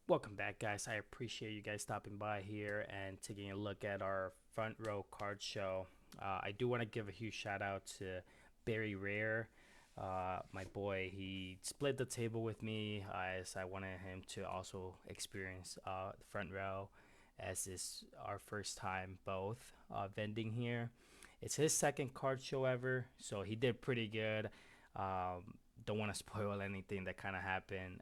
Welcome back, guys. I appreciate you guys stopping by here and taking a look at our front row card show. I do want to give a huge shout out to Berryrare, my boy. He split the table with me as I wanted him to also experience the front row, as it's our first time both vending here. It's his second card show ever, so he did pretty good. Don't want to spoil anything that kind of happened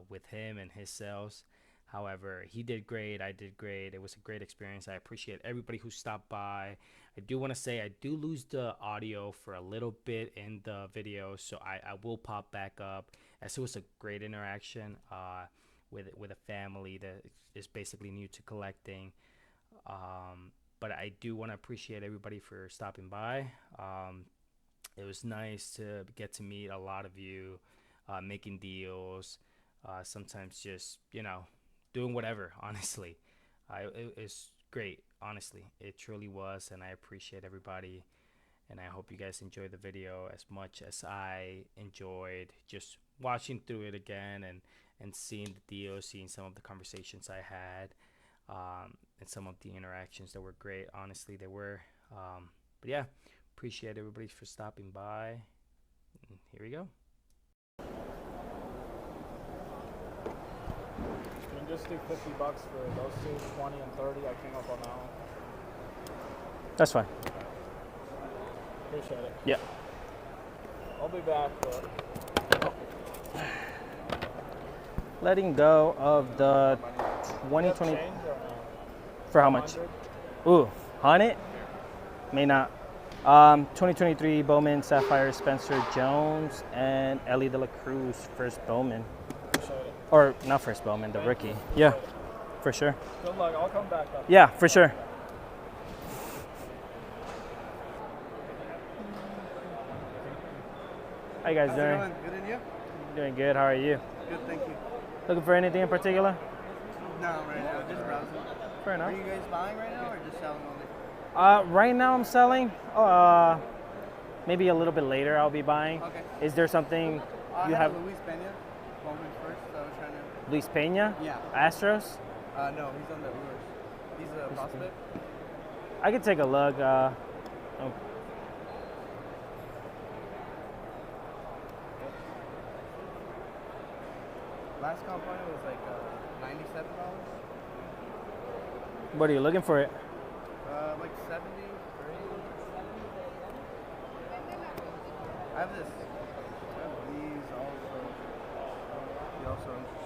with him and his sales. However, he did great. I did great. It was a great experience. I appreciate everybody who stopped by. I do want to say I do lose the audio for a little bit in the video, so I will pop back up, as it was a great interaction with a family that is basically new to collecting. But I do want to appreciate everybody for stopping by. It was nice to get to meet a lot of you, making deals, sometimes just, doing whatever, honestly. It's great, honestly. It truly was, and I appreciate everybody. And I hope you guys enjoyed the video as much as I enjoyed just watching through it again and seeing the deals, seeing some of the conversations I had, and some of the interactions that were great. Honestly, they were. But yeah, appreciate everybody for stopping by. And here we go. You can just do $50 for those two, 20 and 30. I came up on that one. That's fine. Appreciate it. Yeah. I'll be back, but Letting go of the 2020. change or no? For how much? 100? Ooh, 100? May not. 2023 Bowman Sapphire Spencer Jones and Ellie De La Cruz first Bowman. Appreciate it. Or not first Bowman, the rookie. Yeah, for sure. Good luck. I'll come back up. Yeah, for sure. How you guys doing? How's it going? Good, and you? Doing good. How are you? Good, thank you. Looking for anything in particular? No, right now, just browsing. Fair enough. Are you guys buying right now or just selling only? Right now I'm selling. Maybe a little bit later I'll be buying. Okay. Is there something I you had have? Luis Pena moment first, so I was trying to. Luis Pena? Yeah. Astros? No, he's on the Brewers. He's a prospect. I could take a look. Oh, Last combine was like $97. what are you looking for it? Like 73. I have this. I have these also. He also interested.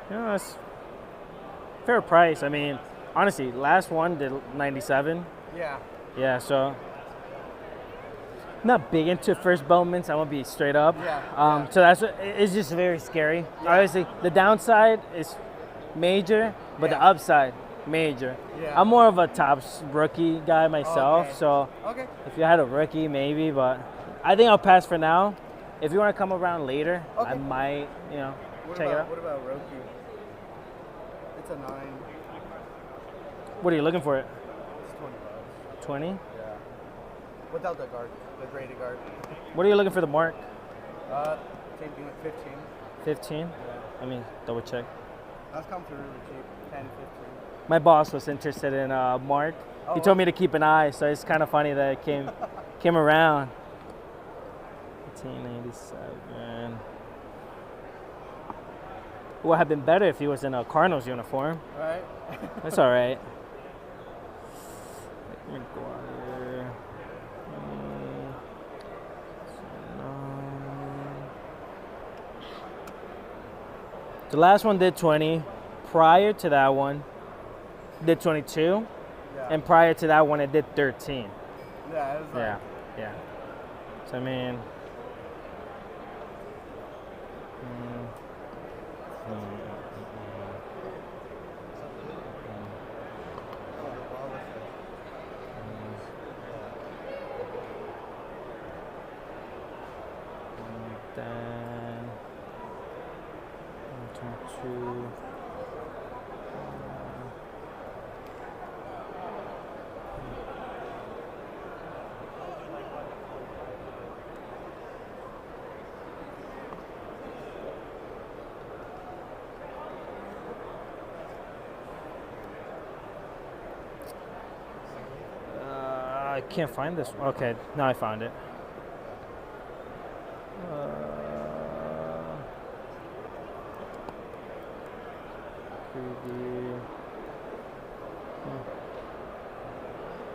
Yeah, that's fair price. I mean, honestly, last one did 97. Yeah. Yeah, so not big into first Bowmans. I'm gonna be straight up. Yeah. So it's just very scary. Yeah. Obviously, the downside is major, but the Yeah. upside major. Yeah. I'm more of a tops rookie guy myself, Okay. so Okay. if you had a rookie, maybe, but I think I'll pass for now. If you want to come around later, I Okay. might, What check it about out. what about Roku? It's a 9. What are you looking for? It It's $20. 20? Yeah. Without the guard, the graded guard. What are you looking for the mark? Same thing like 15. 15? Yeah. I mean, double check. That's come through really cheap. 10, 15. My boss was interested in Mark. Oh, He told me to keep an eye, so it's kind of funny that it came around. 1897. It would have been better if he was in a Cardinals uniform. Right? That's all right. McGuire. The last one did 20. Prior to that one, did 22. Yeah. And prior to that one, it did 13. Yeah, it was like, Yeah. So I mean, then 22. I can't find this. Okay, now I found it. 3D.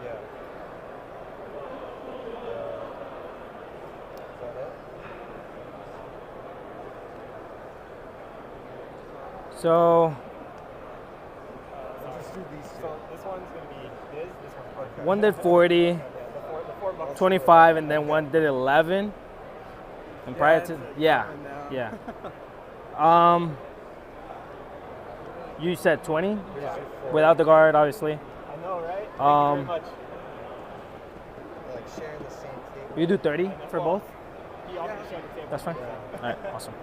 Yeah. Is that it? So Just do these two. So this one's gonna be his. This one's mine. one did 40, Yeah, the four bucks. 25, and then one did 11. And prior it's to like yeah, going down. yeah. You said 20 Yeah. without the guard, obviously. I know, right? Thank Um, you very much. Like sharing the same table. You do 30 for both. He offered to share the table. That's fine. Yeah. All right, awesome.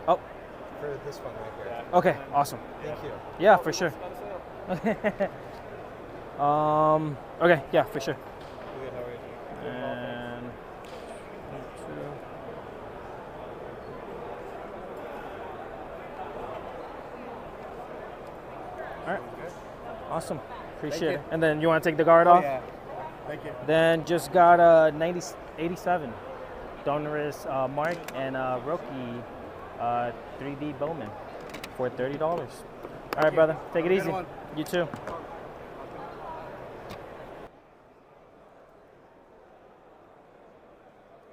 Oh, For this one right here. Yeah. okay, awesome. Thank you. Yeah, for sure. Okay, yeah, for sure. Good, how are you? And all right, awesome. Appreciate you. it. And then you want to take the guard Oh, off? yeah. Thank you. Then just got a 87 Donruss Mark and a rookie 3D Bowman for $30. All right, brother. Take it Have a good easy. one. You too.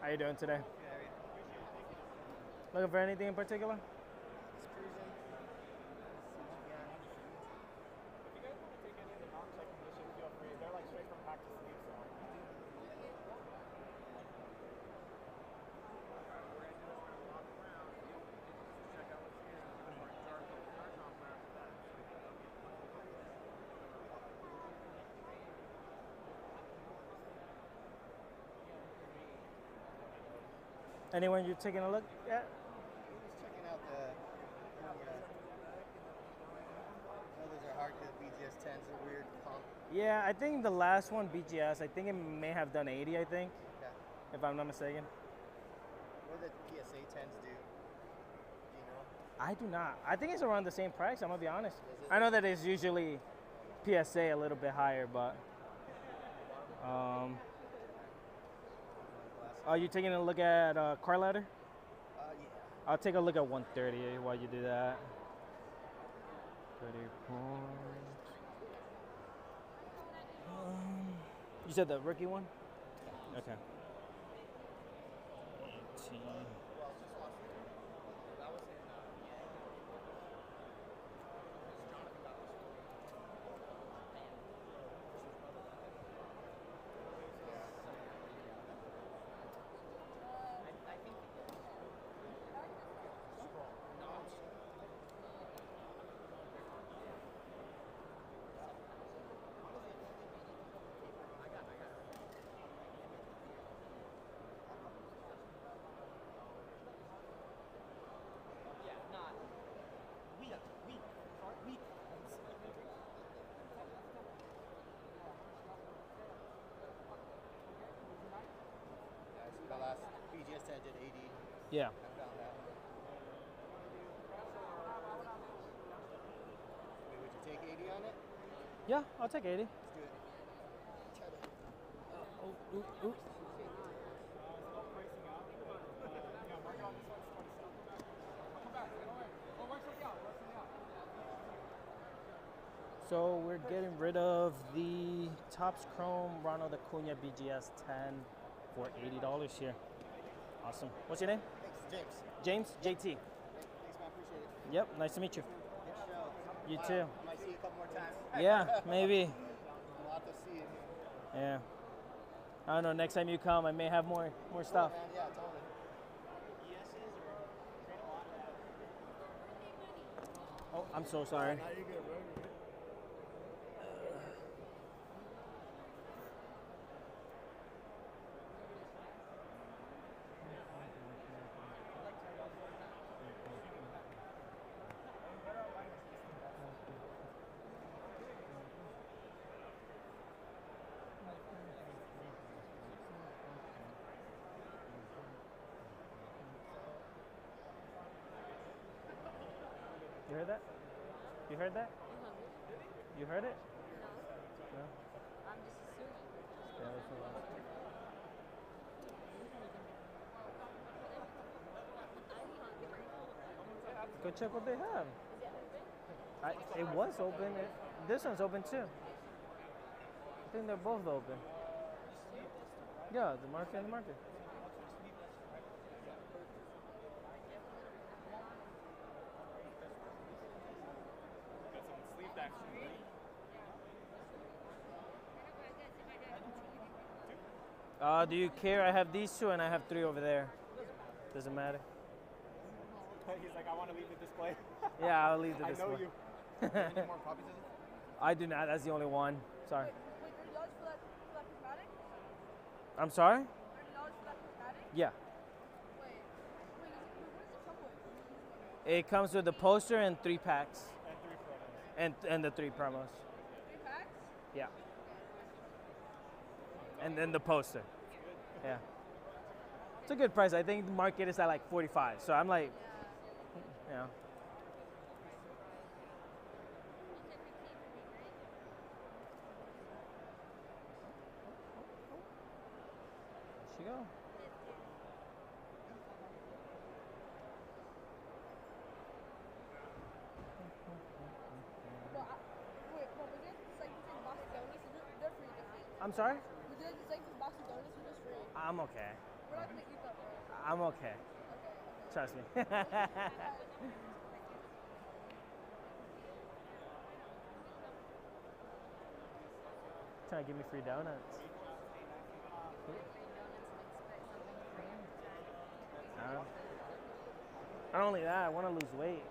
How you doing today? Looking for anything in particular? Anyone you're taking a look at? Just checking out the others are hard because BGS 10's a weird comp. Yeah, I think the last one, BGS, I think it may have done 80, I think, Okay. if I'm not mistaken. What do the PSA 10s do? Do you know? I do not. I think it's around the same price, I'm going to be honest. Is it? I know that it's usually PSA a little bit higher, but... Are you taking a look at car ladder? Yeah. I'll take a look at 130 while you do that. 30 points. You said the rookie one? Okay. 18. The last BGS 10 did 80. Yeah. I found that. Wait, would you take 80 on it? Yeah, I'll take 80. Let's do it. Try to. Ooh, ooh. So we're getting rid of the Topps Chrome Ronald Acuna BGS 10 for $80 here. Awesome. What's your name? Thanks, James? James. JT. Thanks, man. Appreciate it. Yep, nice to meet you. Good show. You too. Might see you a couple more times. Yeah, maybe. A lot to see in here. Yeah. I don't know, next time you come, I may have more stuff. Man, yeah, totally. Oh, I'm so sorry. Now you get ready. You heard that? You heard that? You heard it? No. I'm just assuming. Yeah, that's what Go check what they have. It was open. This one's open too. I think they're both open. Yeah, the market and the market. Do you care? I have these two and I have three over there. Doesn't matter. He's like, I want to leave the display. Yeah, I'll leave the I display. know you. Any more copies of this? I do not. That's the only one. Sorry. Wait, $30 for that prismatic? I'm sorry? $30 for that prismatic? Yeah. Wait, what does it come with? It comes with the poster and 3 packs. And 3 promos. And the 3 promos. 3 packs? Yeah. And then the poster. Yeah. It's a good price. I think the market is at like 45. So I'm like, you know. There she go. Well, wait, well, we did the same box of donuts. They're free. I'm sorry? We did the same box of donuts. We're just free. I'm okay. We're not gonna eat that, bro. I'm okay. Okay. Trust me. Trying to give me free donuts. Not only that, I want to lose weight.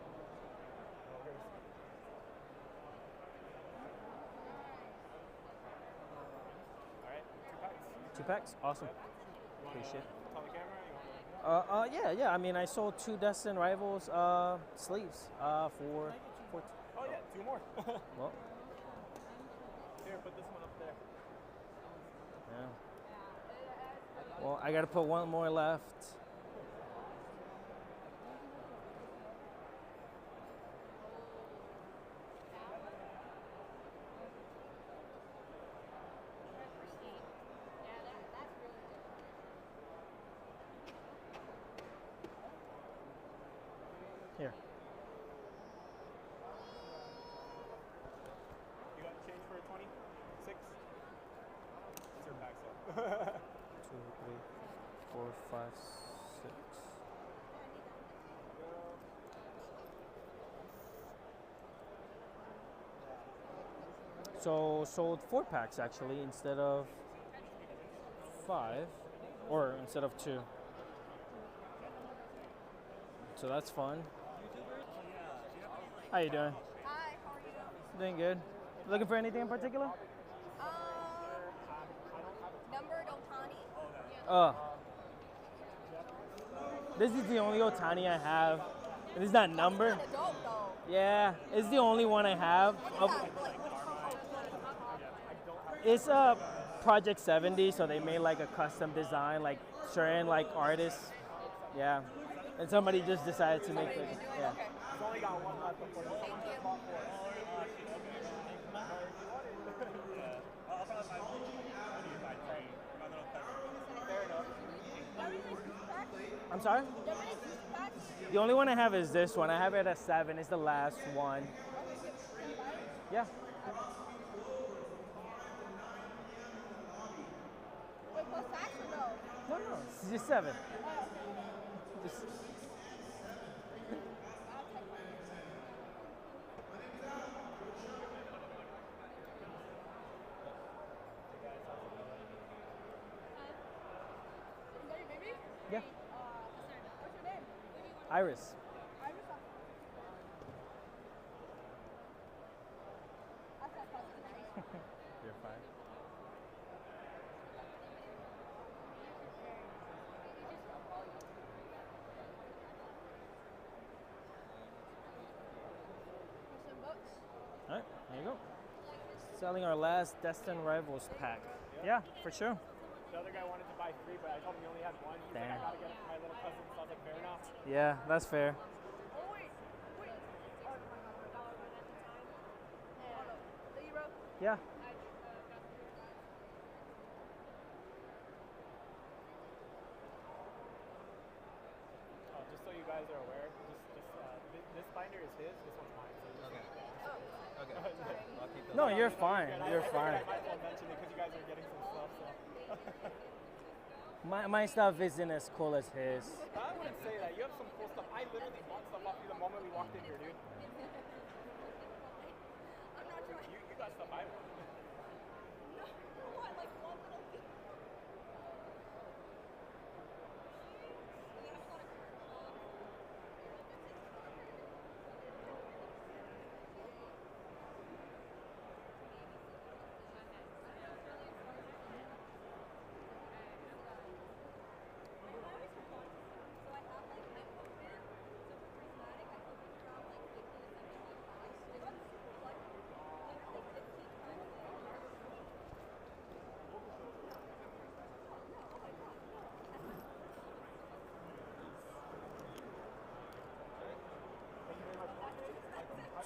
Alright, 2 packs. 2 packs? Awesome. You wanna Appreciate it. tell the camera? Yeah. I mean, I sold 2 Destin Rivals sleeves for. Oh yeah, 2 more. Well, Here, put this one up there. yeah. Well, I gotta put one more left. Here. You got change for 26? It's your back so. 2, 3, 4, 5, 6. So sold 4 packs actually instead of 5, or instead of 2. So that's fun. How you doing? Hi, how are you? Doing good. Looking for anything in particular? Numbered Otani. This is the only Otani I have. It is not numbered. Kinda dope though. Yeah, it's the only one I have. It's a Project 70, so they made like a custom design, like certain like artists. Yeah, and somebody just decided to make it. Yeah. Okay. I've only got one left before this. Thank you. I'm sorry? The only one I have is this one. I have it at 7. It's the last one. Yeah. Wait, plus tax or no? No, no, it's just 7. Just, I'll take one. Is that your baby? yeah, What's your name? Iris. I just saw. That's not positive. You're fine. Some books. All right, there you go. Selling our last Destined Rivals pack. Yeah, for sure. The other guy wanted to buy 3, but I told him he only had 1. He's like, I Damn. gotta get it for my little cousin, so I was like, fair enough. Yeah, that's fair. Oh wait. Oh my god, we're dollar one at the time. Yeah. Thank you, bro. Yeah. Just so you guys are aware, this binder is his, this one's mine. So Okay. Oh, Okay. I'll keep those. No, you're fine. good. You're I figured fine. I might as well mention it because you guys are getting some stuff, so. My stuff isn't as cool as his. I wouldn't say that. You have some cool stuff. I literally bought stuff off you the moment we walked in here, dude. I'm not trying. You got stuff I want. No, what? Like one little thing.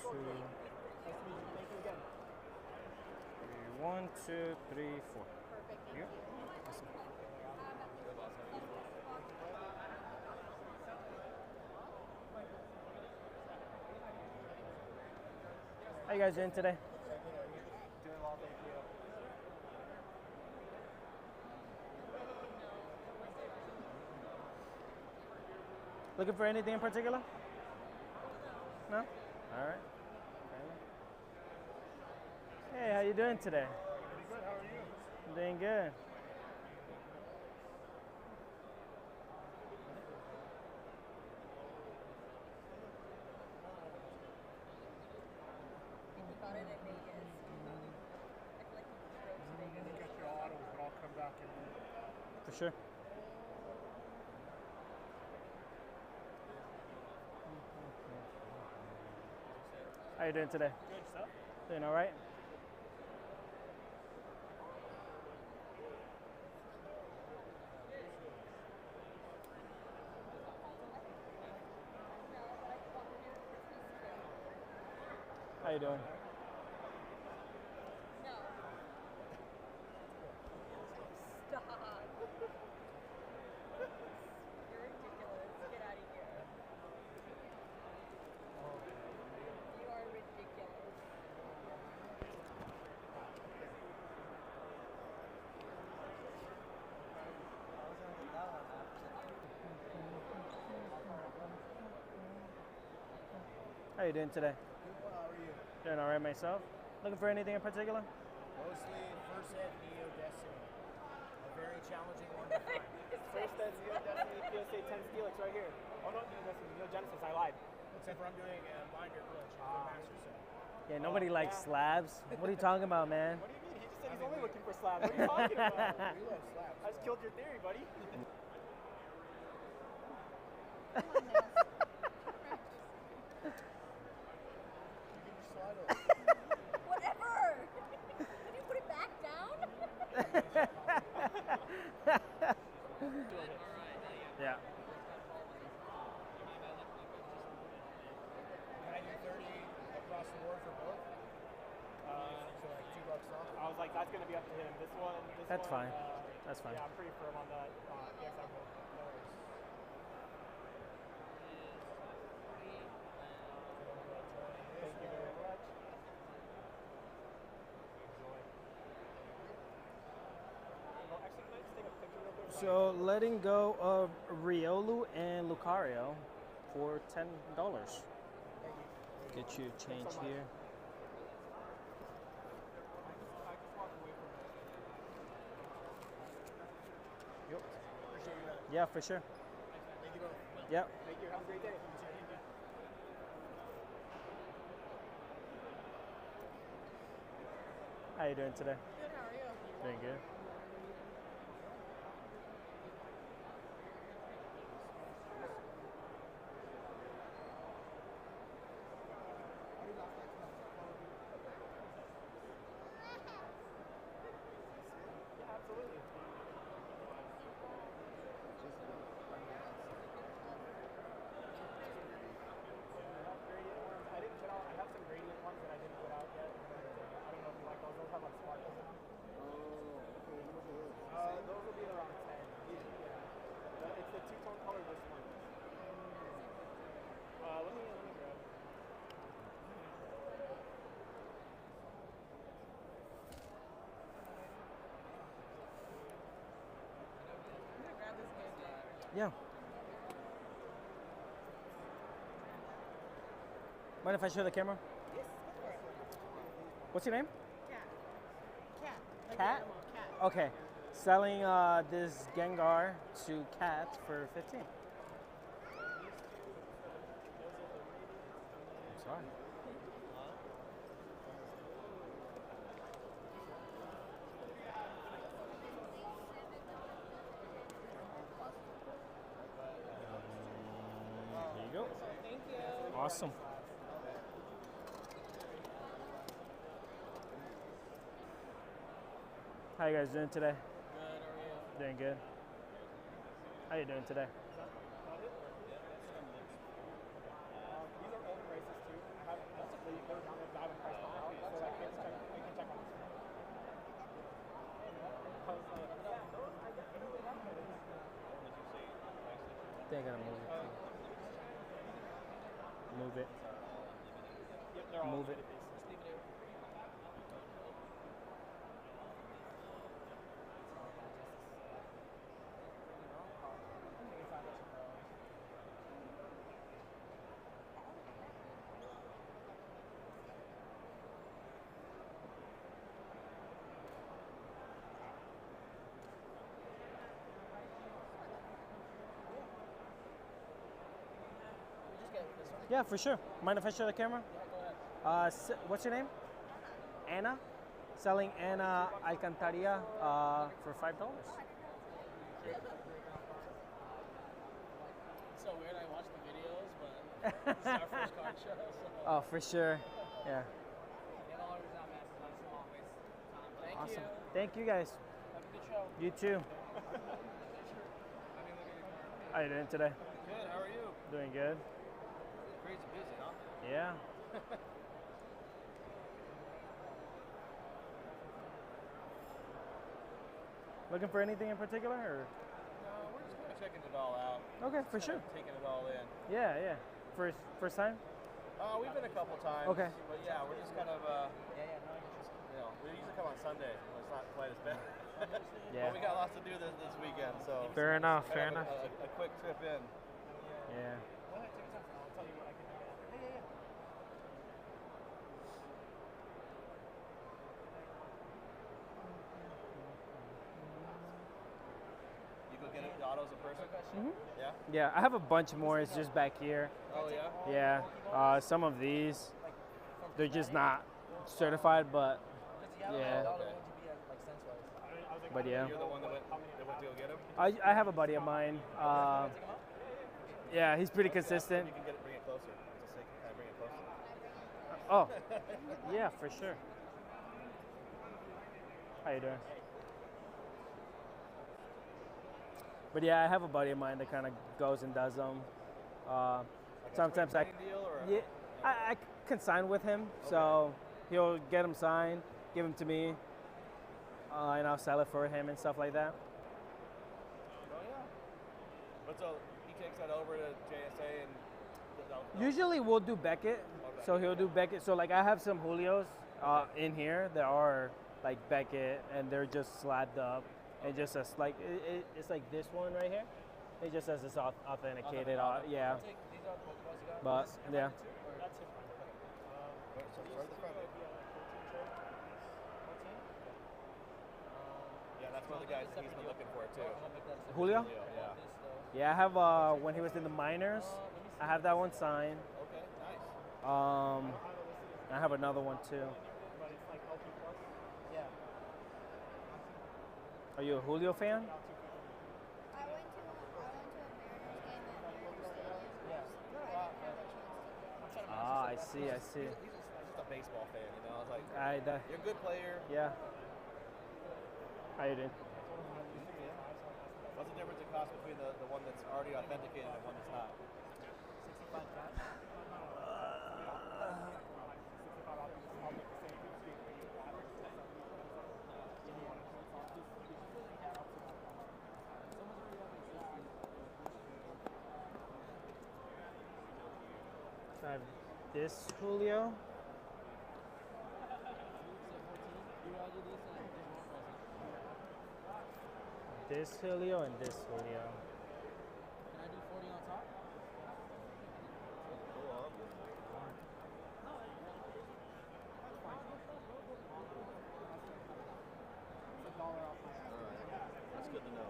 Two, Thank you again. 1, 2, 3, 4. Perfect. You? How you guys doing today? Doing well, thank you. Looking for anything in particular? No? All right. Hey, how you doing today? Pretty good, how are you? I'm doing good. Got it in Vegas. I feel like he drove to Vegas. You get your autos, but I'll come back and For sure. How you doing today? good stuff. Doing all right? How you doing? No. Stop. You're ridiculous. Get out of here. You are ridiculous. How you doing today? How are you? Doing all right myself. Looking for anything in particular? Mostly first ed Neo Destiny. A very challenging one to find. First that's Neo Destiny PSA 10 Steelix right here. Oh no, Neo Destiny, Neo Genesis, I lied. Except for I'm doing a binder glitch for Master Set. Yeah, nobody likes yeah. slabs. What are you talking about, man? What do you mean? He just said he's only looking for slabs. What are you talking about? We love slabs. I just killed your theory, buddy. You can just slide over. Whatever. Did you put it back down? Yeah. Can I do 30 across the board for both? So like $2 off? I was like, that's gonna be up to him. That's one, fine. That's fine. Yeah, I'm pretty firm on that. Yes, I will. No worries. Thank you very much. So letting go of Riolu and Lucario for $10. Get you change here. Yep. Appreciate you guys. Yeah, for sure. Thank you both. Yep. Thank you. Have a great day. How you doing today? Good, how are you? Doing good. Yeah, absolutely. I didn't put out. I have some gradient ones that I didn't put out yet. I don't know if you like those. Those have like sparkles in them. Those will be around 10. Yeah. It's the two-tone color. This one. Let me grab. I'm gonna grab this game. Yeah. Mind if I show the camera? Yes, go for it. What's your name? Cat. Cat. Like Cat? an animal, cat. Okay. Selling this Gengar to Cat for 15. I'm sorry. There you go. Thank you. Awesome. How you guys doing today? Good. How are you? Doing good. How you doing today? These are old prices too. I have they're down there. I haven't priced them out, so I can check. I can check on this. They gotta move it. Move it. Yep, they're all Move it. Just leave it there. Just get this one. Yeah, for sure. Mind if I show the camera? Go ahead. What's your name? Anna. Selling Anna Alcantarilla for $5. It's so weird. I watch the videos, but this is our first card show. So. Oh, for sure. Yeah. Get all yours out, man. That's a long waste of time. Thank Awesome. you. Thank you guys. Have a good show. You too. How you doing today? Good, how are you? Doing good. Crazy busy, huh? Yeah. Looking for anything in particular, or? No, we're just kind of checking it all out. Okay, for Kinda sure. Taking it all in. Yeah, yeah. First time? We've been a couple times. Okay. But yeah, we're just kind of, we usually come on Sunday. When it's not quite as bad. Yeah. But we got lots to do this weekend, so. Fair enough. kind Fair of enough. A quick trip in. Yeah. Go ahead, take your time. I'll tell you what I can do. Yeah. You go get the autos in person? Mhm. Yeah? Yeah, I have a bunch more. It's just back here. Oh, yeah? Yeah. Some of these, they're just not certified, but yeah. Okay. But yeah. You're the one that went to go get him? I have a buddy of mine. Yeah, he's pretty consistent. You can bring it closer. Just say, can I bring it closer? Oh, yeah, for sure. How you doing? But yeah, I have a buddy of mine that kind of goes and does them. Sometimes I, Deal or? yeah, I consign with him, so he'll get them signed, give them to me, and I'll sell it for him and stuff like that. Oh, yeah. But so he takes that over to JSA and. Usually we'll do Beckett, so he'll do Beckett. So like I have some Julios in here that are like Beckett, and they're just slabbed up. It just says like it's like this one right here. It just says it's authenticated. Yeah, These are the Pokeballs you got? but yeah. That's him. So start the front. Yeah, that's one of the guys that he's been looking for too. Julio? Yeah. Yeah, I have when he was in the minors. I have that one signed. Okay, nice. I have another one too. But it's like LP plus. Yeah. Are you a Julio fan? I went to a Mariners game at Mariners Stadium. Yeah. I didn't have a chance to go. Ah, I see. I see. He's just a baseball fan, you know. It's like That, you're a good player. yeah. How you doing? What's the difference in cost between the one that's already authenticated and one that's not? 65 cash. 65 I'll make the same. So I have this Julio. This Julio and this Julio. Can I do 40 on top? It's $1 off my That's good to know.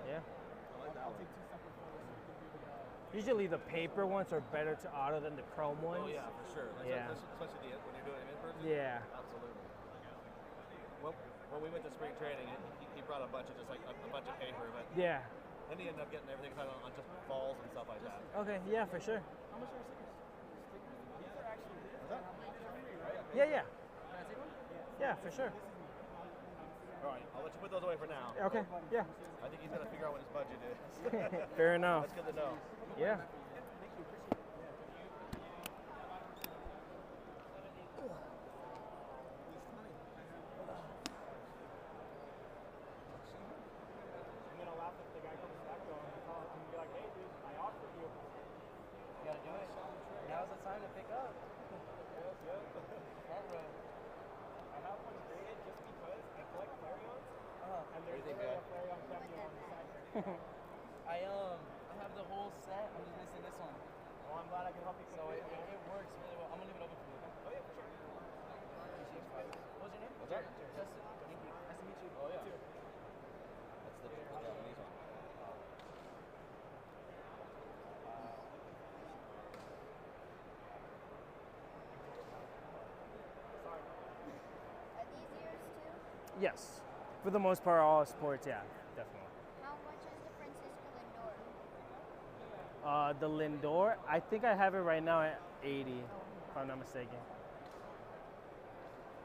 Yeah. I like that I'll one. take 2 separate photos so we can do the Usually the paper ones are better to auto than the chrome ones. Oh yeah, for sure. Yeah. Especially when you're doing it in person. Yeah. Absolutely. Well, when we went to spring training, he brought a bunch of just like a bunch of paper, but Yeah. then he ended up getting everything kind of on just balls and stuff like that. Okay. Yeah, for sure. How much are your stickers? These are actually free, right? Yeah, yeah. Yeah, for sure. All right, I'll let you put those away for now. Okay. Yeah. I think he's gonna figure out what his budget is. Fair enough. That's good to know. Yeah. I'm gonna laugh if the guy comes back though and call and be like, hey dude, I offered you. You gotta do it. Now's the time to pick up. Front row. I have one graded just because I collect Flareons and What do there's you think, literally Jack? a Flareon cameo on the side here. I have the whole set. I'm just missing this one. Well, I'm glad I can help you. So it works really well. I'm gonna leave it open for you. Oh yeah, for sure. Appreciate you. What's your name? What's up? Justin. Thank you. Nice to meet you. Oh yeah. Too. That's the Japanese one. Are these yours too? Yes. For the most part, all sports. Yeah, definitely. How much is the Francisco Lindor? The Lindor, I think I have it right now at 80, if I'm not mistaken.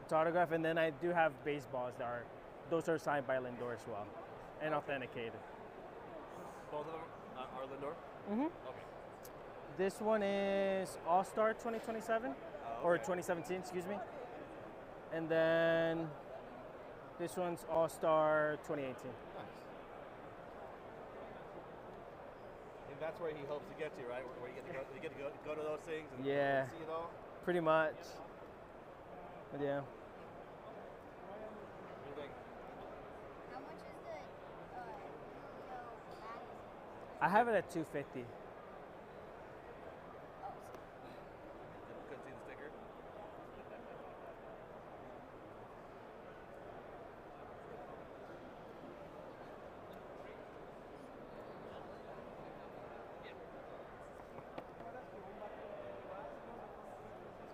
It's autograph, and then I do have baseballs those are signed by Lindor as well, and authenticated. Both of them are Lindor? Mm-hmm. Okay. This one is All-Star 2027, or 2017, excuse me. And then this one's All-Star 2018. Nice. And that's where he hopes to get to, right? Where you get to go to those things and Yeah. see it all. Pretty much. But yeah. What do you think? How much is the Julio Madison? I have it at 250. Couldn't see the sticker.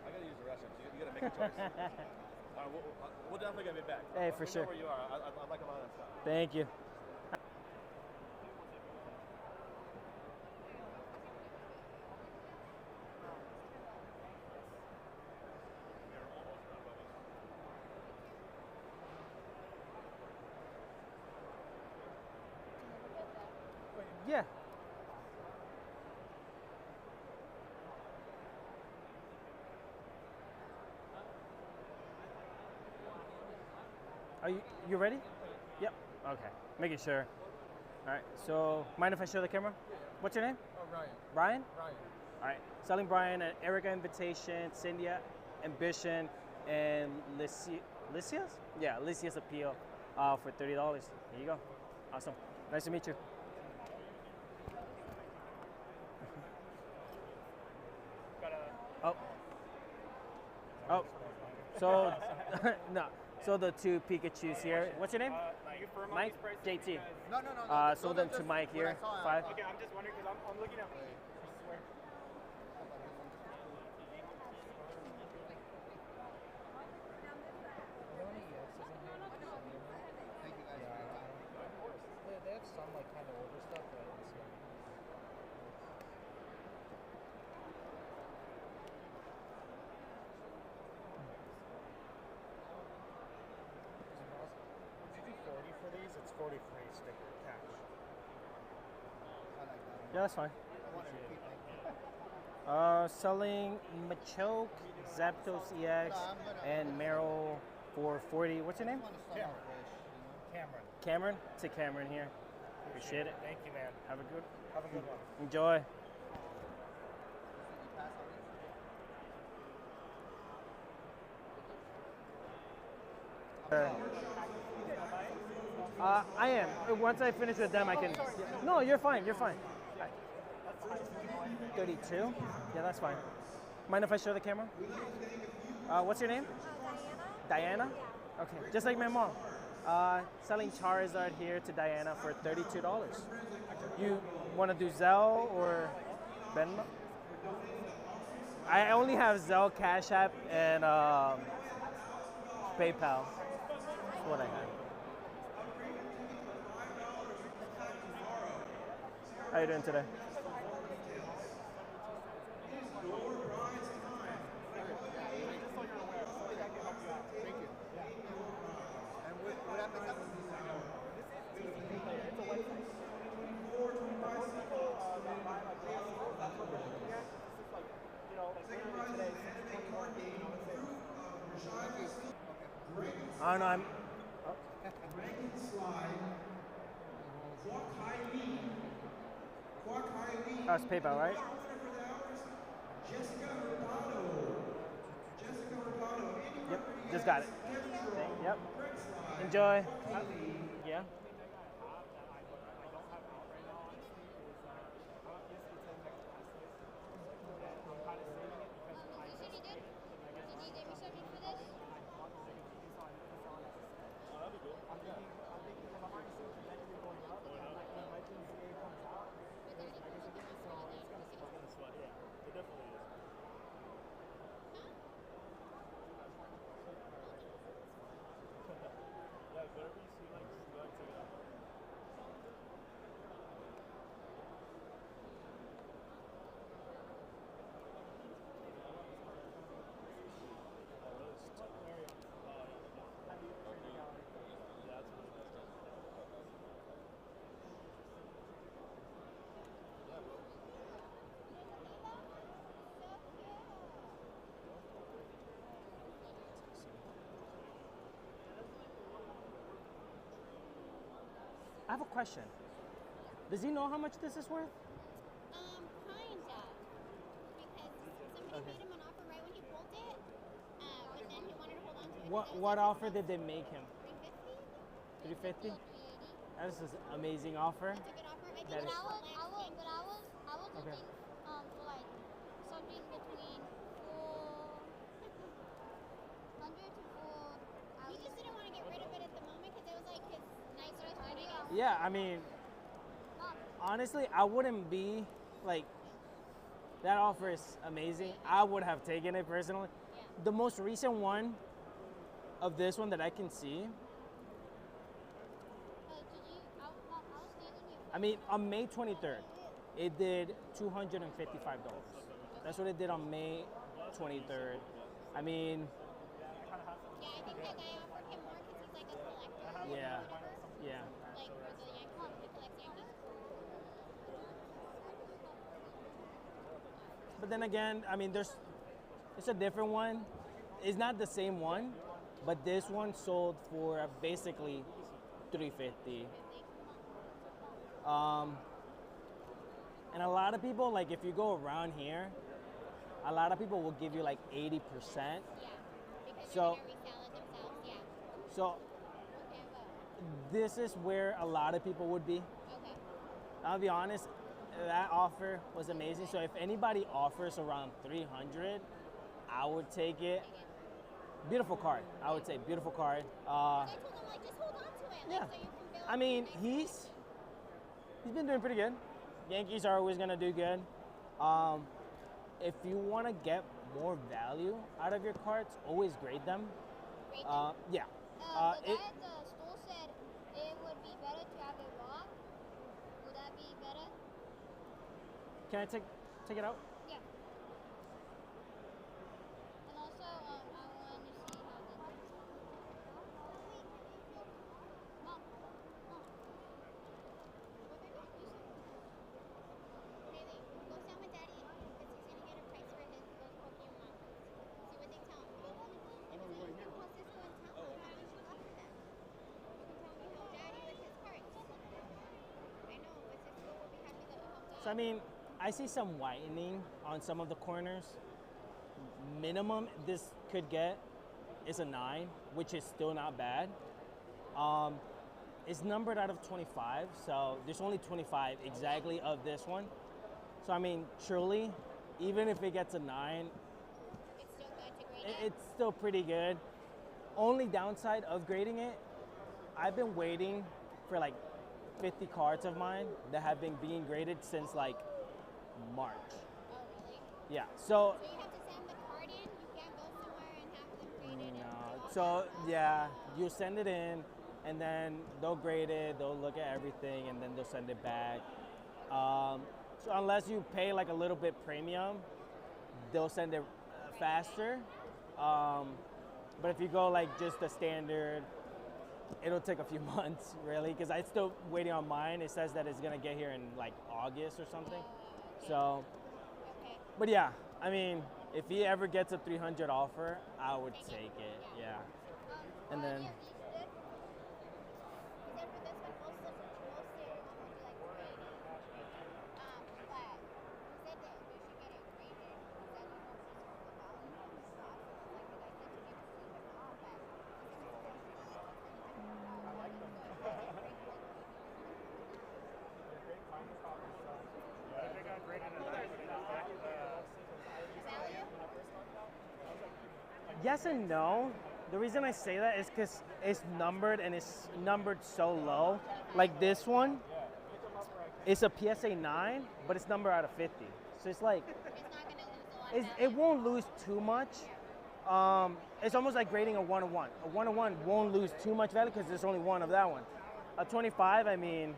I gotta use the restroom, so you gotta make a choice. We'll definitely get back. Hey, Let for me sure. know where you are. I'd like a lot of stuff. Thank you. Yeah. Are you ready? Yep. Okay. Making sure. All right. So, mind if I show the camera? What's your name? Oh, Ryan. Brian? Ryan. All right. Selling Brian at Erica Invitation, Cynthia Ambition, and Lycia's? Yeah, Lycia's Appeal. for $30. Here you go. Awesome. Nice to meet you. Oh. Oh. So, no. So the two Pikachus here. What's your name? You firm on Mike? these prices? JT. No, no, no. Sold them to Mike here. 5. Okay, I'm just wondering because I'm looking at. I swear. Thank you guys. They have some like kind of older stuff, but it's Did you do 40 for these? It's 40 free sticker cash. I like that. Yeah, that's fine. I wanted to keep Selling Machoke, Zapdos EX, and Meryl for 40. What's your name? I want to start off fresh, you know. Cameron. Cameron? To Cameron here. Appreciate it. Thank you, man. Have a good. Have a good one. Enjoy. You pass on I am. Once I finish with them, I can. No, you're fine. You're fine. 32? Yeah, that's fine. Mind if I show the camera? What's your name? Diana? Diana? Okay, just like my mom. Selling Charizard here to Diana for $32. You want to do Zelle or Venmo? I only have Zelle, Cash App, and PayPal. That's what I have. How you doing today? And what application? It's a website. Most people that buy like glasses, that's what they're looking at. This is like, you know, like literally today, 621, you know, it's I don't know. I'm. Oh, it's PayPal, right? Yep, just got it. Yep. Enjoy. Yeah. I have a question. Does he know how much this is worth? Kind of. Because somebody made him an offer right when he pulled it, but then he wanted to hold on to it. What offer did they make him? 350? 350? That is an amazing offer. That's a good offer. I think That is- I was Okay. looking for like something between 400 to 4. He just didn't want to get rid of it at the moment because it was like his nicer idea. Yeah, I mean, honestly, I wouldn't be like, that offer is amazing. I would have taken it personally. Yeah. The most recent one of this one that I can see, Did you? I was dealing with. I mean, on May 23rd, it did $255. That's what it did on May 23rd. I mean, Yeah, I think that guy offered him more because he's like a collector. yeah, Or whatever. yeah. Like for the Yankees, he collects Yankees. But then again, I mean, it's a different one. It's not the same one, but this one sold for basically $350. And a lot of people, like if you go around here, a lot of people will give you like 80%. Yeah. Because So- they're gonna resell it themselves. Yeah. So Okay, well. this is where a lot of people would be. Okay. I'll be honest, that offer was amazing. So if anybody offers around 300, I would take it. Beautiful card, I would say, beautiful card. I told him like just hold on to it, Yeah. like so you can build. I mean, nice he's been doing pretty good. Yankees are always gonna do good. If you want to get more value out of your cards, always grade them. Great thing. Yeah. The it- guy at the store said it would be better to have it raw. Would that be better? Can I take it out? Yeah. And also, I want to see how the. Mom. Haley, go sound with Daddy because he's gonna get a price for those Pokémon. See what they tell him. And so you can call Cisco and tell him how much you got for them. You can tell me how Daddy with his cards. I know, but Cisco will be happy that you helped So I out. mean, I see some whitening on some of the corners. Minimum this could get is a 9, which is still not bad. It's numbered out of 25, so there's only 25 exactly of this one. So I mean, truly, even if it gets a 9, It's still good to grade it. it's still pretty good. Only downside of grading it, I've been waiting for like 50 cards of mine that have been being graded since like March. Oh, really? Yeah, so So you have to send the card in. You can't go somewhere and have them graded. no, so yeah, you send it in, and then they'll grade it, they'll look at everything, and then they'll send it back. So unless you pay like a little bit premium, they'll send it faster. But if you go like just the standard, it'll take a few months really, because I'm still waiting on mine. It says that it's gonna get here in like August or something. So, Okay. but yeah, I mean, if he ever gets a 300 offer, I would take it. Yeah. And Well, then- yeah, he said for this one, most of it would be like 280. But he said that you should get it graded because then you know for the value of the stock. So like the guy said to give it to him off, but I like them. Yes and no. The reason I say that is because it's numbered and it's numbered so low. Like this one, it's a PSA 9, but it's numbered out of 50. So it's like, It's not gonna lose a lot of it value. won't lose too much. It's almost like grading a 101. A 101 won't lose too much value because there's only one of that one. A 25, I mean,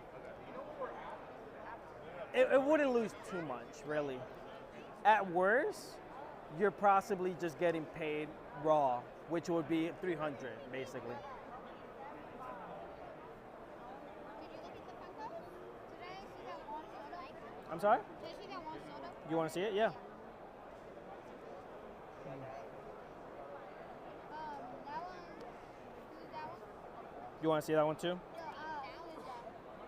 it wouldn't lose too much, really. At worst, you're possibly just getting paid raw, which would be 300, basically. Did you look at the Funko? Did I see that one soda? I'm sorry? Did I see that one soda? You want to see it? Yeah. That one. Who's that one? You want to see that one too? No,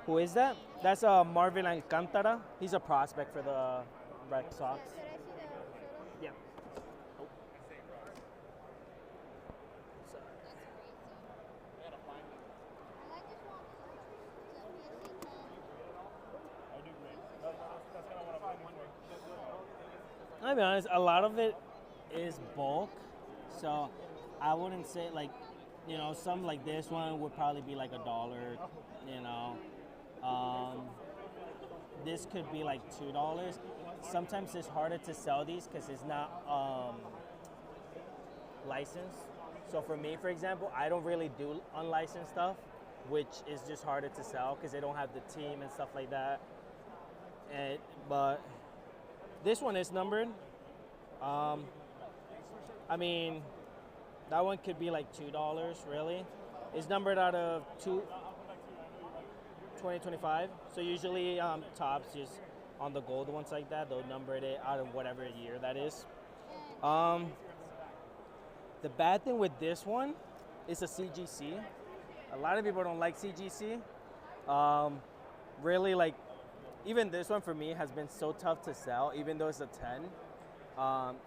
who is that? Who is that? That's Marvin Alcantara. He's a prospect for the Red Sox. Should I see the soda? Yeah. That's crazy. I like this one soda. It's a PSA 10. I do great. That's kind of what I'm looking for. I'll be honest, a lot of it is bulk, so I wouldn't say like, you know, some like this one would probably be like $1, you know. This could be like $2. Sometimes it's harder to sell these because it's not licensed. So for me, for example, I don't really do unlicensed stuff, which is just harder to sell because they don't have the team and stuff like that. But this one is numbered. I mean, that one could be like $2, really. It's numbered out of 2025. So usually Topps just on the gold ones like that, they'll number it out of whatever year that is. The bad thing with this one is a CGC. A lot of people don't like CGC. Really, like, even this one for me has been so tough to sell, even though it's a 10.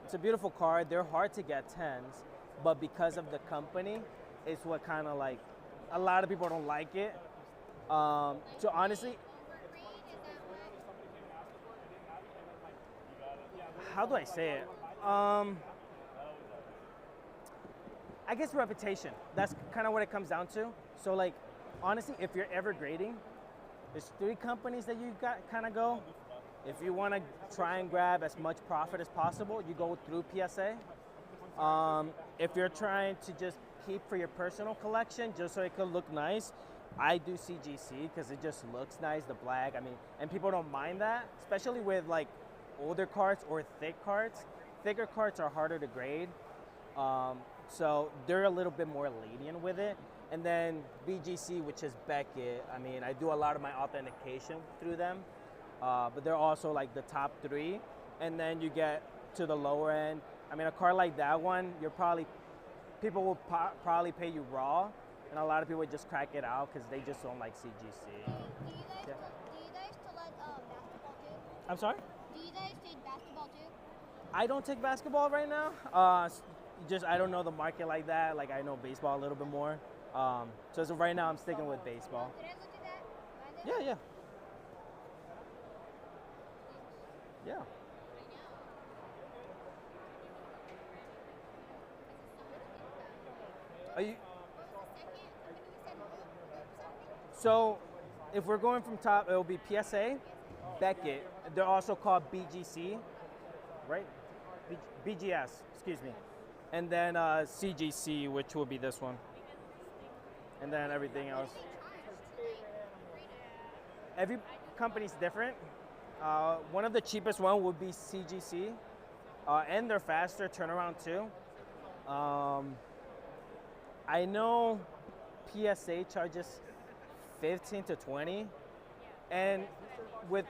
It's a beautiful card. They're hard to get 10s, but because of the company, it's what kind of like a lot of people don't like it. So honestly, Overgrade, is that what? how do I say it? I guess reputation. That's kind of what it comes down to. So like, honestly, if you're ever grading, there's 3 companies that you got kind of go. If you want to try and grab as much profit as possible, you go through PSA. If you're trying to just keep for your personal collection, just so it could look nice, I do CGC because it just looks nice, the black. I mean, and people don't mind that, especially with like older cards or thick cards. Thicker cards are harder to grade, so they're a little bit more lenient with it. And then BGC, which is Beckett. I mean, I do a lot of my authentication through them, but they're also like the top 3. And then you get to the lower end. I mean, a card like that one, people will probably pay you raw, and a lot of people just crack it out because they just don't like CGC. Do you guys Yeah. still like basketball too? I'm sorry? Do you guys take basketball too? I don't take basketball right now. Just I don't know the market like that. Like I know baseball a little bit more. So as of right now, I'm sticking with baseball. Could I look at that? Yeah, yeah, yeah. I know. Are you? What was the second company we said? Loop something? So if we're going from top, it will be PSA, Beckett. They're also called BGC, right? BGS, excuse me. And then CGC, which will be this one. And then everything else. Every company's different. One of the cheapest one would be CGC, and they're faster turnaround too. I know PSA charges 15 to 20, and with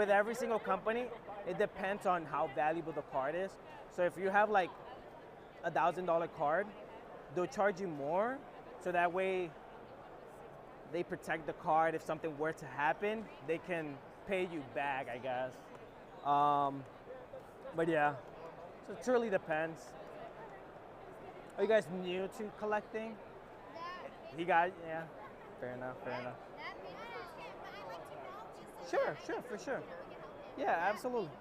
every single company, it depends on how valuable the card is. So if you have like $1,000 card, they'll charge you more, so that way they protect the card. If something were to happen, they can pay you back, I guess. But yeah, so it truly depends. Are you guys new to collecting? That, You got, yeah, fair enough, fair enough. that makes sense. But I like to know just Sure, sure, for sure. Yeah, absolutely.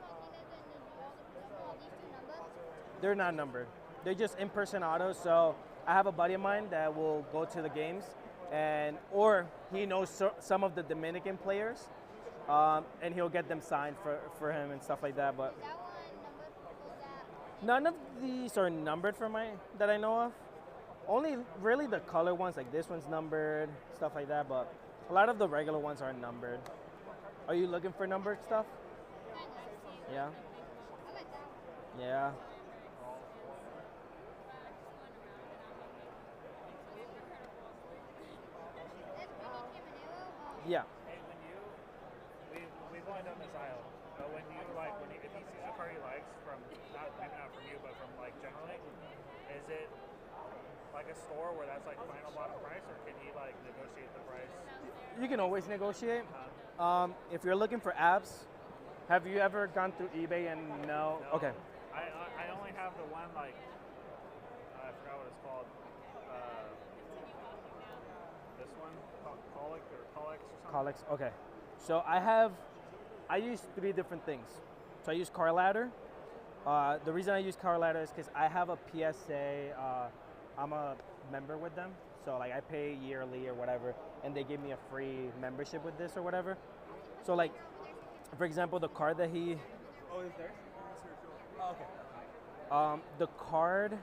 They're not numbered. They're just in-person autos. So I have a buddy of mine that will go to the games, or he knows some of the Dominican players, and he'll get them signed for him and stuff like that. But That one number was that. none of these are numbered that I know of. Only really the color ones, like this one's numbered, stuff like that. But a lot of the regular ones are numbered. Are you looking for numbered stuff? Yeah. I like that. Yeah. That's pretty Caminero. Yeah. Hey, we've only done this aisle, but if he sees a card he likes from, maybe not from you, but from like generally, is it like a store where that's like final bottom price, or can he like negotiate the price? You can always negotiate. If you're looking for apps, have you ever gone through eBay and no? Okay. I only have the one like, I forgot what it's called. This one, Colic or Colex or something. Colex. Okay. So I use 3 different things. So I use Car Ladder. The reason I use Car Ladder is because I have a PSA. I'm a member with them, so like I pay yearly or whatever, and they give me a free membership with this or whatever. So like, for example, the card that he. Oh, is there? Oh, okay. The card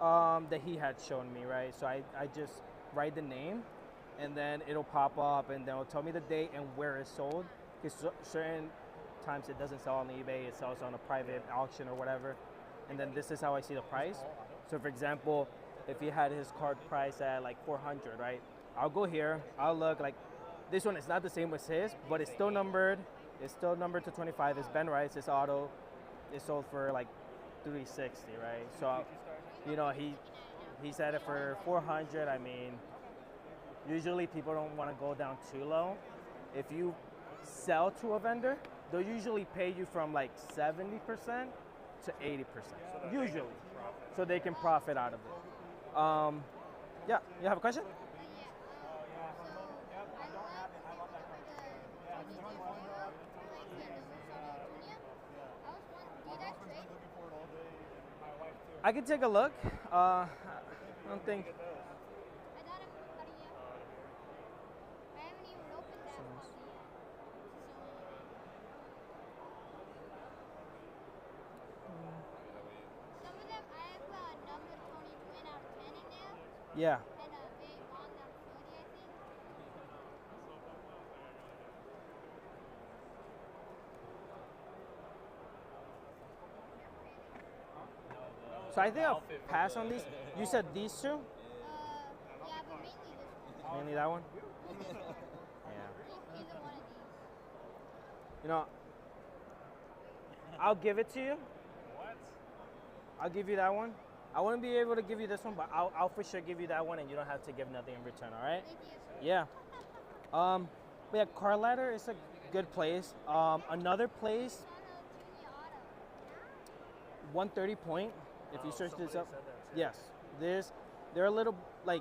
that he had shown me, right? So I just write the name, and then it'll pop up, and then it'll tell me the date and where it's sold. Because certain times it doesn't sell on eBay, it sells on a private auction or whatever. And then this is how I see the price. So for example, if he had his card price at like 400, right? I'll go here, I'll look like, this one is not the same as his, but it's still numbered. It's still numbered to 25. It's Ben Rice, it's auto. It's sold for like 360, right? So, you know, he said it for 400. I mean, usually people don't want to go down too low. If you sell to a vendor, they'll usually pay you from like 70% to 80%, usually, so they can profit out of it. Yeah, you have a question? Yeah. So I love the junior World, like St. Louis Junior. I was wondering, do you guys trade? I can take a look. I don't think. I got him cutting you. I haven't even opened that puppy yet. Some of them, I have number Tony Twin out of 10 in there, Yeah. and big long out of 30, I think. So I think I'll pass on these. You said these two? Yeah, but mainly this one. Mainly that one? Yeah. Either one of these. You know, I'll give it to you. What? I'll give you that one. I wouldn't be able to give you this one, but I'll for sure give you that one, and you don't have to give nothing in return. All right? Thank you. Yeah. But yeah, Car Ladder is a good place. Another place, On a junior auto. 130 Point. If you search this somebody up, said that too. yes, they're a little like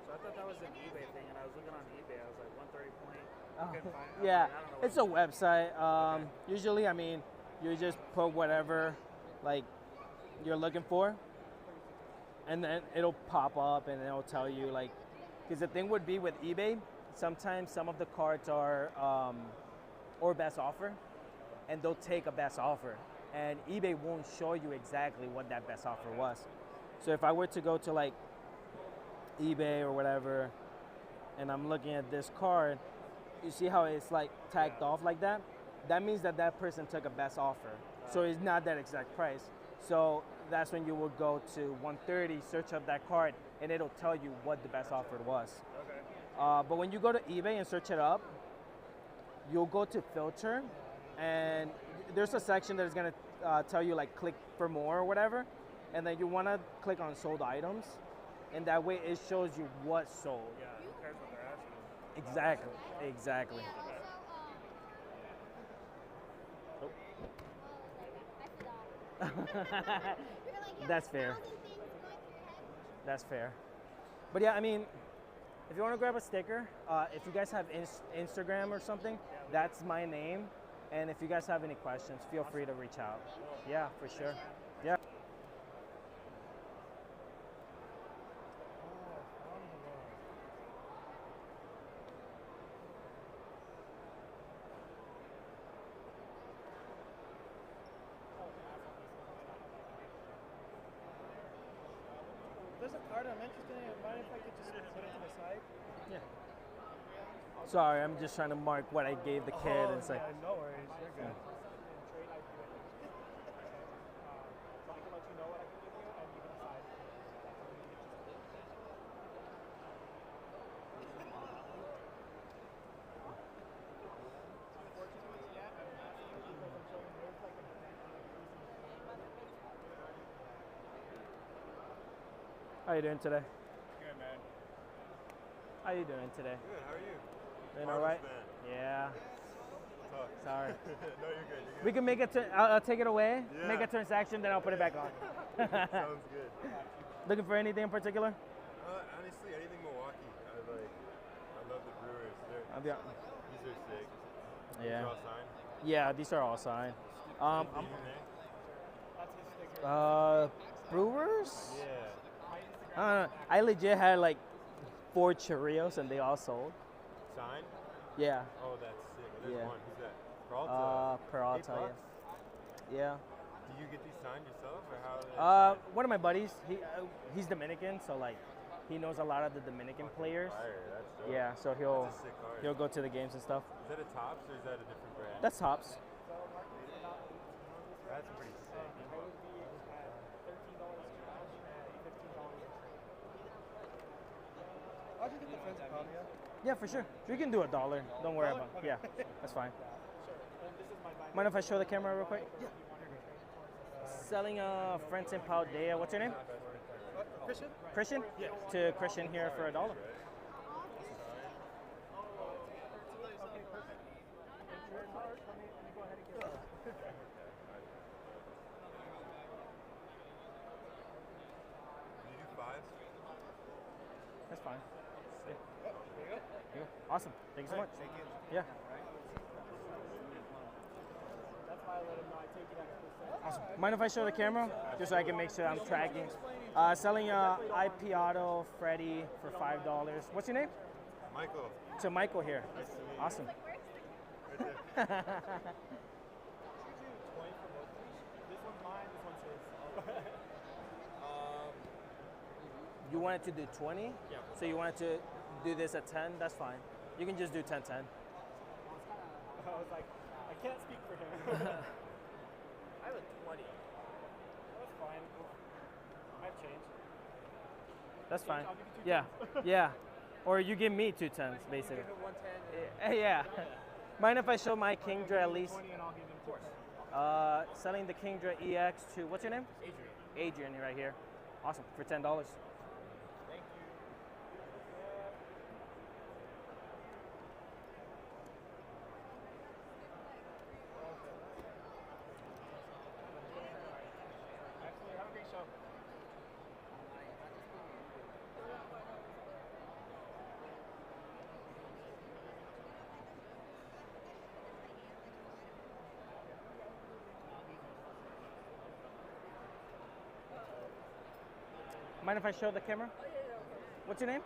So I thought that was an eBay thing, and I was looking on eBay. I was like, 130 point. Couldn't find it. I was yeah, like, I don't know what it's a website. Usually, I mean, you just put whatever like you're looking for, and then it'll pop up and it'll tell you like, because the thing would be with eBay, sometimes some of the cards are or best offer, and they'll take a best offer, and eBay won't show you exactly what that best offer was. So if I were to go to like eBay or whatever, and I'm looking at this card, you see how it's like tagged off like that? That means that that person took a best offer. So it's not that exact price. So that's when you will go to 130, search up that card, and it'll tell you what the best offer was. Okay. But when you go to eBay and search it up, you'll go to filter, and there's a section that is gonna tell you like click for more or whatever, and then you wanna click on sold items, and that way it shows you what's sold. Yeah, who cares what they're asking? Exactly. Yeah, also, Oh. I forgot. You're like, you That's have fair. 1,000 things going through your head. That's fair. But yeah, I mean, if you want to grab a sticker, if you guys have Instagram or something, that's my name. And if you guys have any questions, feel free to reach out. Yeah, for sure. Yeah. There's a card I'm interested in. Mind if I could just put it to the side? Sorry, I'm just trying to mark what I gave the kid and say. Yeah, no worries. You're good. How you doing today? Good, man. How you doing today? Good, how are you? Doing all right? Marvelous, Yeah. Tough. Sorry. No, you're good. You're good. We can make it. I'll take it away. Yeah. Make a transaction, then I'll put it back on. Sounds good. Looking for anything in particular? Honestly, anything Milwaukee. I love the Brewers. I'll be, These are sick. yeah. These are all signed. Yeah, these are all signed. Your name? Brewers? Yeah. I legit had like 4 Cheerios and they all sold. Signed? Yeah. Oh, that's sick. There's Yeah. one. Who's that? Peralta. Peralta, $8? yeah. Do you get these signed yourself, or how? Do they Yeah. sign? One of my buddies, he's Dominican, so like he knows a lot of the Dominican players. Fire, that's dope. Yeah, so he'll That's a sick card. he'll go to the games and stuff. Is that a Topps or is that a different brand? That's tops. That's pretty sick. How'd you get the friends of Pavia? Yeah, for sure. We can do $1. Don't worry about it. Yeah, that's fine. Mind if I show the camera real quick? Yeah. Selling friends in Pasadena. What's your name? Christian? Christian? Yeah. To Christian here for $1. Do you do fives? That's fine. Yeah. Yeah. Awesome. Thank you so much. Thank you. Yeah. That's why I let him know I take it at a percent. Awesome. Mind if I show the camera? Just so I can make sure I'm tracking. Selling IP Auto Freddy for $5. What's your name? Michael. To Michael here. Awesome. Right there. This one's mine, this one's his. You wanted to do 20? Yeah. So you wanted to do this at 10? That's fine. You can just do 10-10. I was like, I can't speak for him. I have a 20. That's fine. I've changed. That's fine. I'll give you two Yeah. tens. Yeah. Or you give me 2 tens, basically. Give it 110. Yeah. Mind if I show my Kingdra at least? 20 and I'll give him 2 tens. Selling the Kingdra EX to, what's your name? Adrian. Adrian right here. Awesome, for $10. Thank you. Absolutely. Have a great show. Mind if I show the camera? What's your name?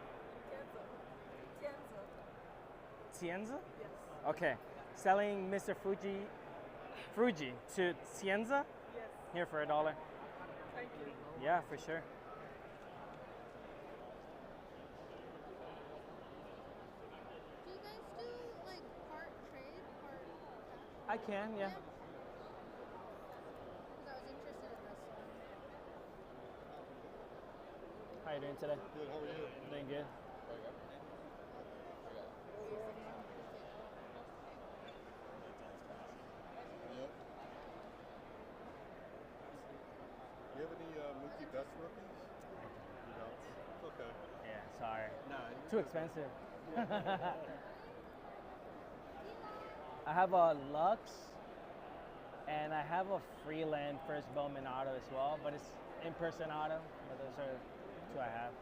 Tienza? Yes. Okay. Selling Mr. Fuji to Tienza? Yes. Here for $1. Thank you. Yeah, for sure. Do you guys do like part trade, part cash? I can, yeah. Because I was interested in this one. How you doing today? Good, how are you? Doing good. Yep. Do you have any Mookie Betts rookies? You don't? It's okay. Yeah, sorry. No, Too expensive. I have a Lux and I have a Freeland First Bowman auto as well, but it's in-person auto. But those are 2 I have.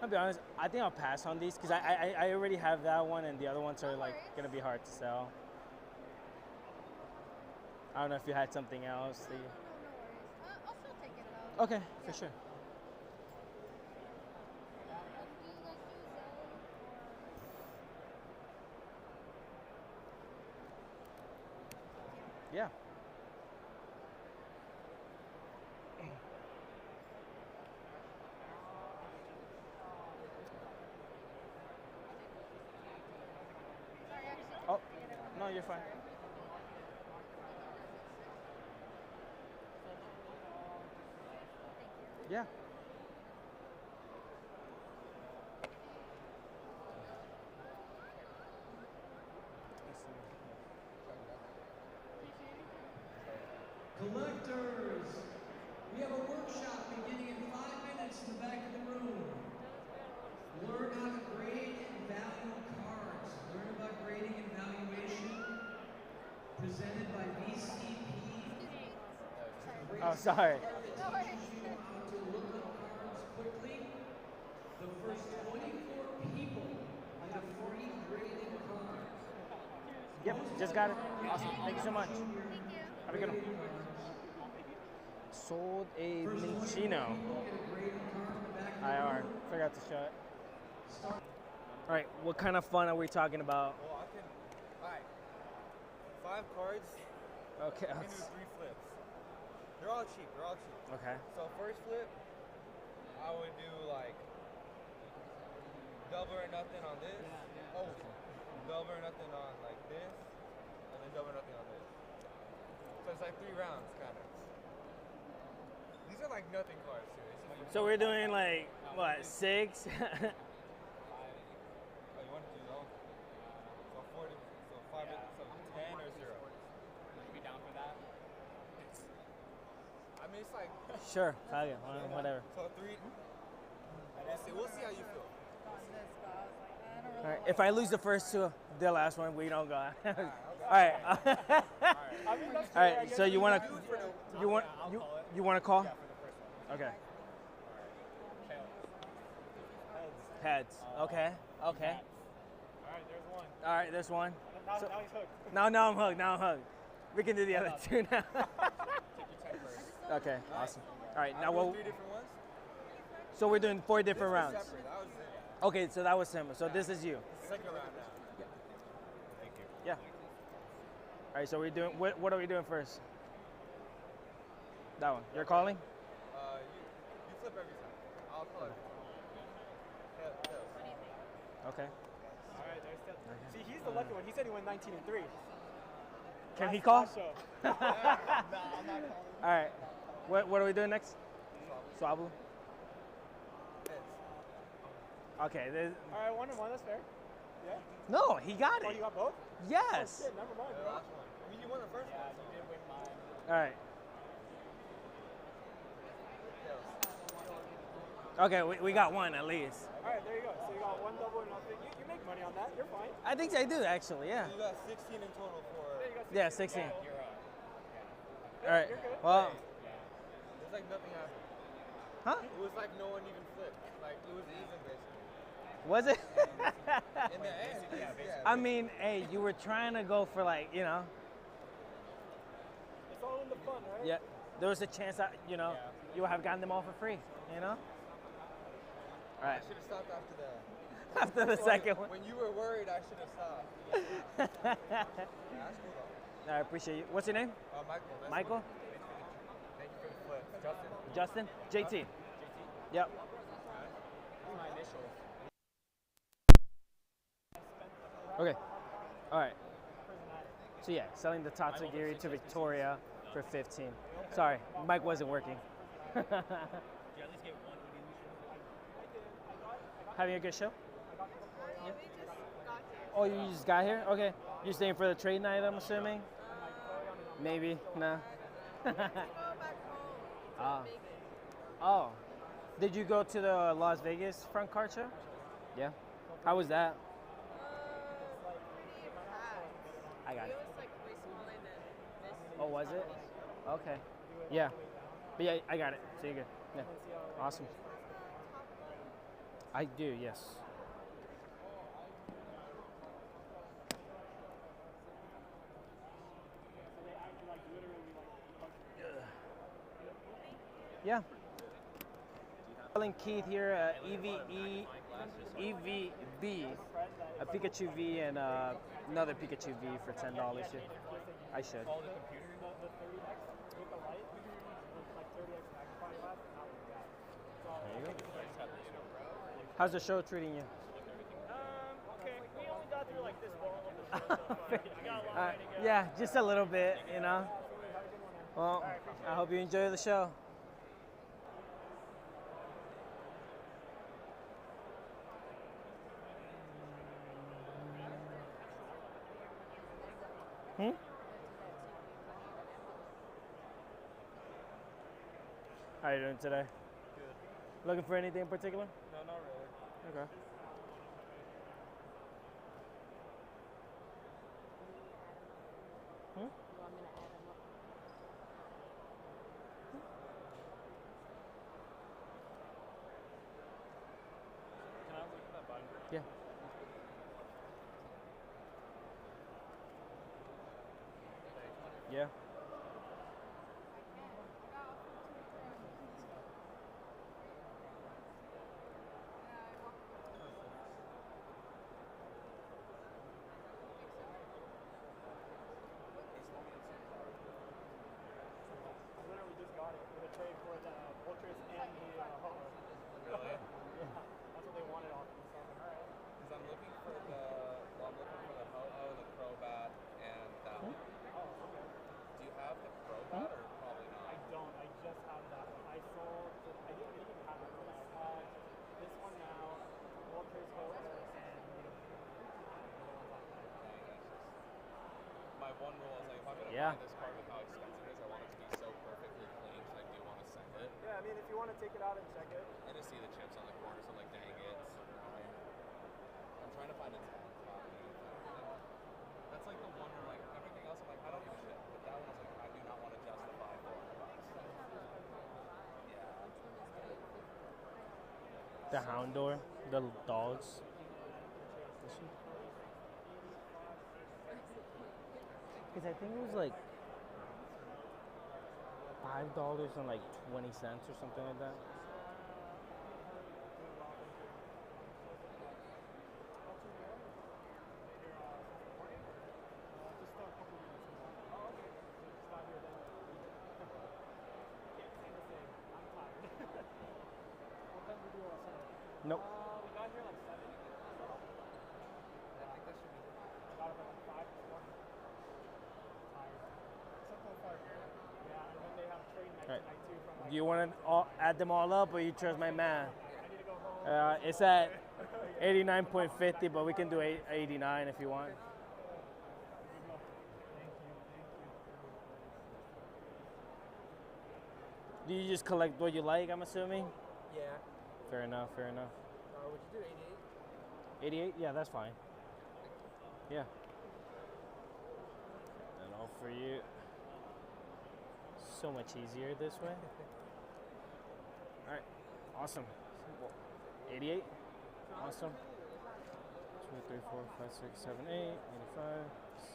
I'll be honest, I think I'll pass on these because I already have that one and the other ones are like gonna be hard to sell. I don't know if you had something else. That you... No worries. I'll still take it though. Okay, for sure. Do you guys do Zelle Yeah. Sorry, I just Oh, no, you're fine. Yeah. Collectors, we have a workshop beginning in 5 minutes in the back of the room. Learn how to grade and value cards. Learn about grading and valuation. Presented by VCP. Oh, sorry. How to look up cards quickly. The first 24 people get a free graded card. Yep, just got it. Awesome. Thank you so much. Thank you. Have a good one. Sold a Minchino. IR. Forgot to show it. All right, what kind of fun are we talking about? Well, I can. Alright. 5 cards. Okay. I can do 3 flips. They're all cheap. They're all cheap. Okay. So first flip, I would do like double or nothing on this. Oh, double or nothing on like this, and then double or nothing on this. So it's like 3 rounds, kind of. These are like nothing cards too. It's just like So we're doing like what 6? Oh, you want to do those? So 40, so 5, so 10 or 0. Be down for that. I mean, it's like Sure. Okay. Whatever. so 3. We'll see how you feel. All right. If I lose the first 2, the last one we don't go. All right. I mean, that's All right. So you want to you want to call? Okay. Heads. Okay. Okay. Alright, there's one. All right. There's one. Now, So- now he's hooked. Now I'm hooked. Now I'm hooked. We can do the other 2 now. Take your 10 first. Okay. Awesome. All right. Now I'll we'll. do 3 different ones. So we're doing 4 different This was rounds. separate. That was it. Okay. So that was similar. So this is you. Second round now. Thank you. Yeah. All right. So we're doing. What are we doing first? That one. You're calling? You flip every time. I'll call it. Tails. Okay. Alright, there's still. See, he's the lucky one. He said he went 19 and 3. Can he call? Last show. Nah, I'm not calling. All right. What are we doing next? Swabble. Heads. Okay. Alright, 1 and 1. That's fair. Yeah. No, he got Oh, it. you got both? Yes. Shit, never mind, The bro. last one. I mean, you won the first one. Yeah, you did win mine. All right. Tails. Okay. We got one at least. Alright, there you go. So you got 1 double and nothing. You make money on that. You're fine. I think I do actually. Yeah. You got 16 in total for. Yeah, you got Yeah. 16. You're All right. You're good. Well. It's like nothing happened. Huh? It was like no one even flipped. Like it was even basically. Was it? In the end, yeah. I mean, hey, you were trying to go for like, It's all in the fun, right? yeah. There was a chance that you would have gotten them all for free. All I right. should have stopped after that. After the second one. When you were worried, I should have stopped. Yeah, that's cool though. I appreciate you. What's your name? Michael. That's Michael? Thank you for the flip. Justin. Justin? JT? Yep. My initials. Okay. All right. So yeah, selling the Tatsugiri to Victoria for 15. Sorry, mic wasn't working. Having a good show? Yeah. Oh, you just got here? Okay. You staying for the trade night, I'm assuming? Maybe. No. Oh. Did you go to the Las Vegas front card show? Yeah. How was that? I got it. Oh, was it? Okay. Yeah. But yeah, I got it. So you're good. Yeah. Awesome. I do, yes. Yeah. Calling Keith here, EVB, a Pikachu V and another Pikachu V for $10 here. I should. The 30x with the light, like 30x magnifying glass, not with that. There you go. How's the show treating you? Okay. We only got through like this wall of the show so far. I got a long way to go. Yeah, just a little bit, Well, I hope you enjoy the show. How are you doing today? Good. Looking for anything in particular? No, not really. Okay. Can I look at that button? Yeah. Yeah. have one rule. Is like if I'm gonna Yeah. buy this card with how expensive it is, I want it to be so perfectly clean. So I do want to send it. Yeah, I mean, if you want to take it out and check it. And to see the chips on the corner, so I'm like, dang it. I'm trying to find a 10 copy. That's like the one where like everything else I'm like, I don't give a shit. But that one I was like, I do not want to justify $400. Yeah. The Houndor, the dogs. Because I think it was like $5 and like 20 cents or something like that. Nope. We got here like 7. I think that should be. Got up at like 5 this morning. Tired. Something far here. Yeah, and then they have train night Right. tonight too from like. Do you want to add them all up, or you trust my math? I need to go home. It's at 89.50, but we can do 89 if you want. Do you just collect what you like, I'm assuming? Yeah. Fair enough, fair enough. Would you do 88? 88? Yeah, that's fine. Yeah. And all for you. So much easier this way. All right, awesome. 88, awesome. 2, 3, 4, 5, 6, 7, 8, 85,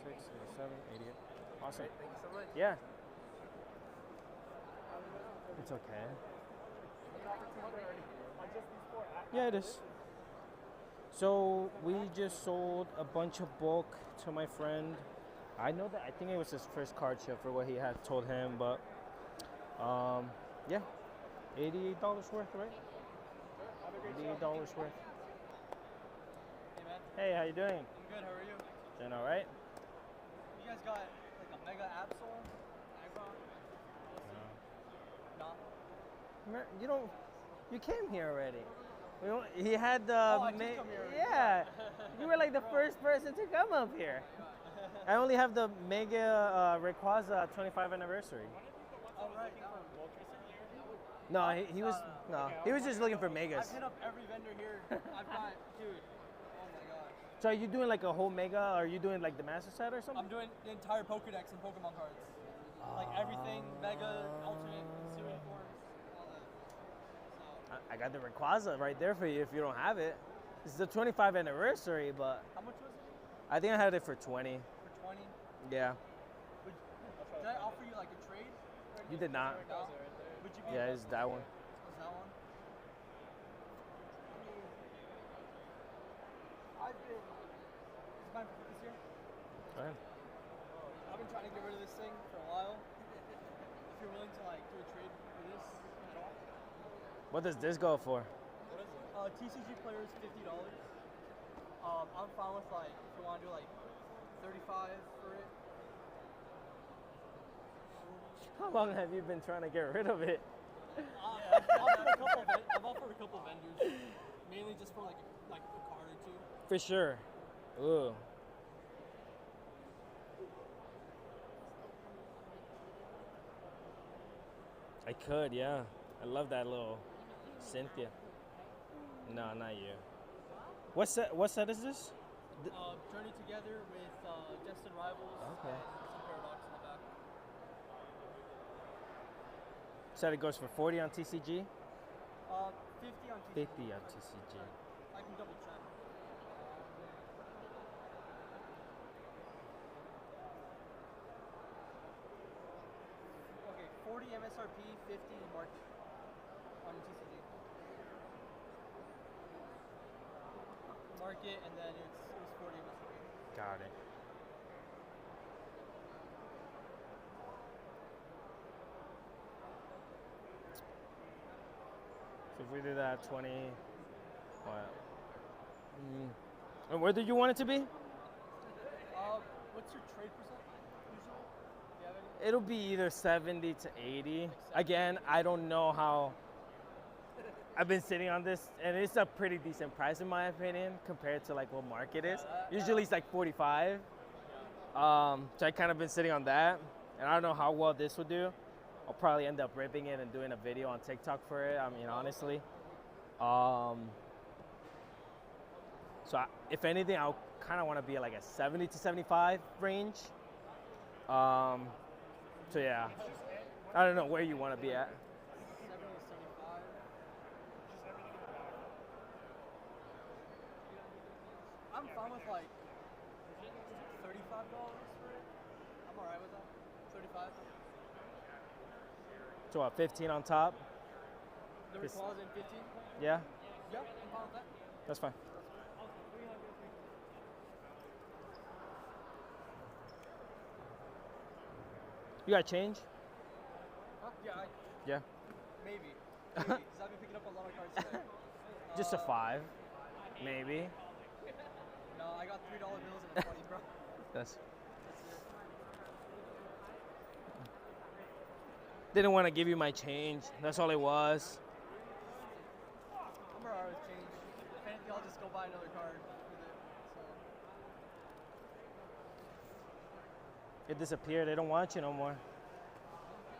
6, 87, 88. Awesome. Thank you so much. Yeah. It's okay. Yeah, it is. So we just sold a bunch of bulk to my friend. I know that I think it was his first card show for what he had told him, but yeah, $88 worth, right? $88 worth. Hey, man. Hey, how you doing? I'm good. How are you? Doing all right? You guys got like a mega Absol? Agron? No. You don't. You came here already. He had the. I did come here already. Yeah, you were like the first person to come up here. I only have the Mega Rayquaza 25th anniversary. Oh, right. No, he was he was just looking for megas. I've hit up every vendor here. I've got, dude. Oh my gosh. So are you doing like a whole Mega? Or are you doing like the Master Set or something? I'm doing the entire Pokédex and Pokemon cards. Like everything, Mega, Ultimate, Series forms, all that. So. I got the Rayquaza right there for you if you don't have it. It's the 25th anniversary, but How much was it? I think I had it for 20. For 20? Yeah. Did I offer you like a trade? You did not. No? Would you be Yeah, it's that one. Was that one? I've been. Is mine for this year? Go ahead. I've been trying to get rid of this thing for a while. If you're willing to like do a trade for this at all. What does this go for? What is it? TCG player is $50. I'm fine with like if you want to do like 35 for it. How long have you been trying to get rid of it? I've offered a couple vendors, mainly just for like a card or two. For sure. Ooh. I could, yeah. I love that little Cynthia. No, not you. What set is this? Journey Together with Destined Rivals Okay. and some Paradox in the back. Said it goes for 40 on TCG? 50 on TCG. 50 on TCG. I can double check. Okay, 40 MSRP, 50 market on TCG. Market, and then it was 40 MSRP. Got it. So if we do that 20, what? And where did you want it to be? What's your trade percent usually? Do you have any? It'll be either 70 to 80. Again, I don't know how. I've been sitting on this, and it's a pretty decent price in my opinion compared to like what market is. Usually it's like 45. So I kind of been sitting on that, and I don't know how well this will do. I'll probably end up ripping it and doing a video on TikTok for it. I mean, honestly. If anything, I kind of want to be like a 70 to 75 range. So yeah, I don't know where you want to be at. 70 to 75. I'm fine with like $35 for it. I'm alright with that. 35. So what, 15 on top? The This- recalls in 15. Yeah, Yeah, I'm fine with that. that's fine. You got change? Huh? Yeah, Yeah. maybe. Because I've been picking up a lot of cards today. Just a 5, maybe. No, I got $3 bills and a 20, bro. That's. That's it. Didn't want to give you my change. That's all it was. I'm alright with change. If anything, I'll just go buy another card with it. So. It disappeared. They don't want you no more.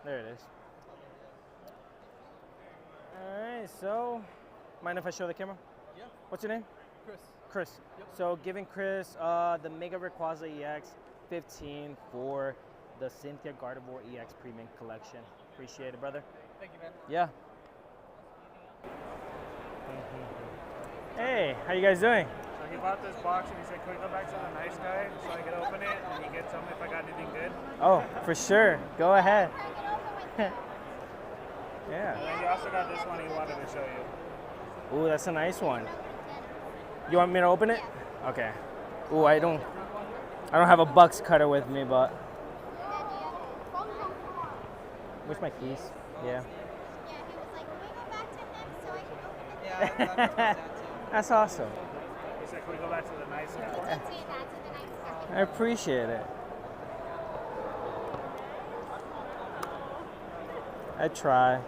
There it is. All right. So, mind if I show the camera? Yeah, What's your name? Chris. Chris. Yep. So giving Chris the Mega Rayquaza EX 15 for the Cynthia Gardevoir EX Premium Collection. Appreciate it, brother. Thank you, man. Yeah. Hey, how you guys doing? So he bought this box and he said, can we go back to the nice guy so I could open it and he could tell me if I got anything good? Oh, for sure. Go ahead. Crack it open with you. Yeah. And then he also got this one he wanted to show you. Ooh, that's a nice one. You want me to open it? Okay. Ooh, I don't have a box cutter with me, but where's my keys? Yeah. Yeah, he was like, can we go back to him so I can open it? Yeah, that's that too. That's awesome. He said, can we go back to the nice guy? Let's see that to the nice guy. I appreciate it. I try.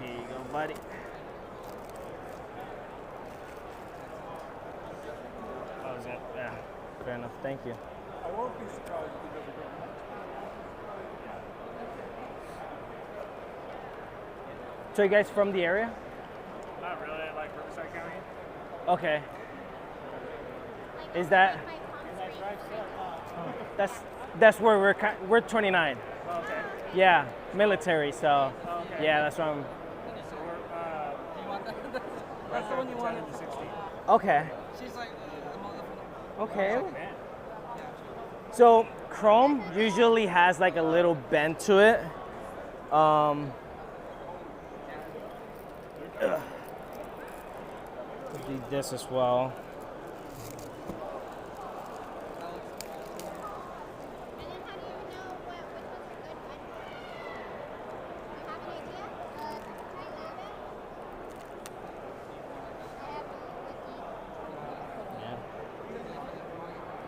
Here you go, buddy. Oh, is that? Yeah. Fair enough. Thank you. I won't be surprised if he doesn't go. So you guys from the area? Not really, I like Riverside County. Okay. Like, Is that? my palm street. That's where we're 29. Oh, okay. Yeah, military. So Oh, okay. yeah, that's where I'm. So we're You want that? That's the one you wanted. 10 to 60. Okay. She's like, Okay. Man. So Chrome usually has like a little bend to it. Do this as well. And then how do you know which one's a good one? Do you have an idea? Can I leave it? I have a Yeah.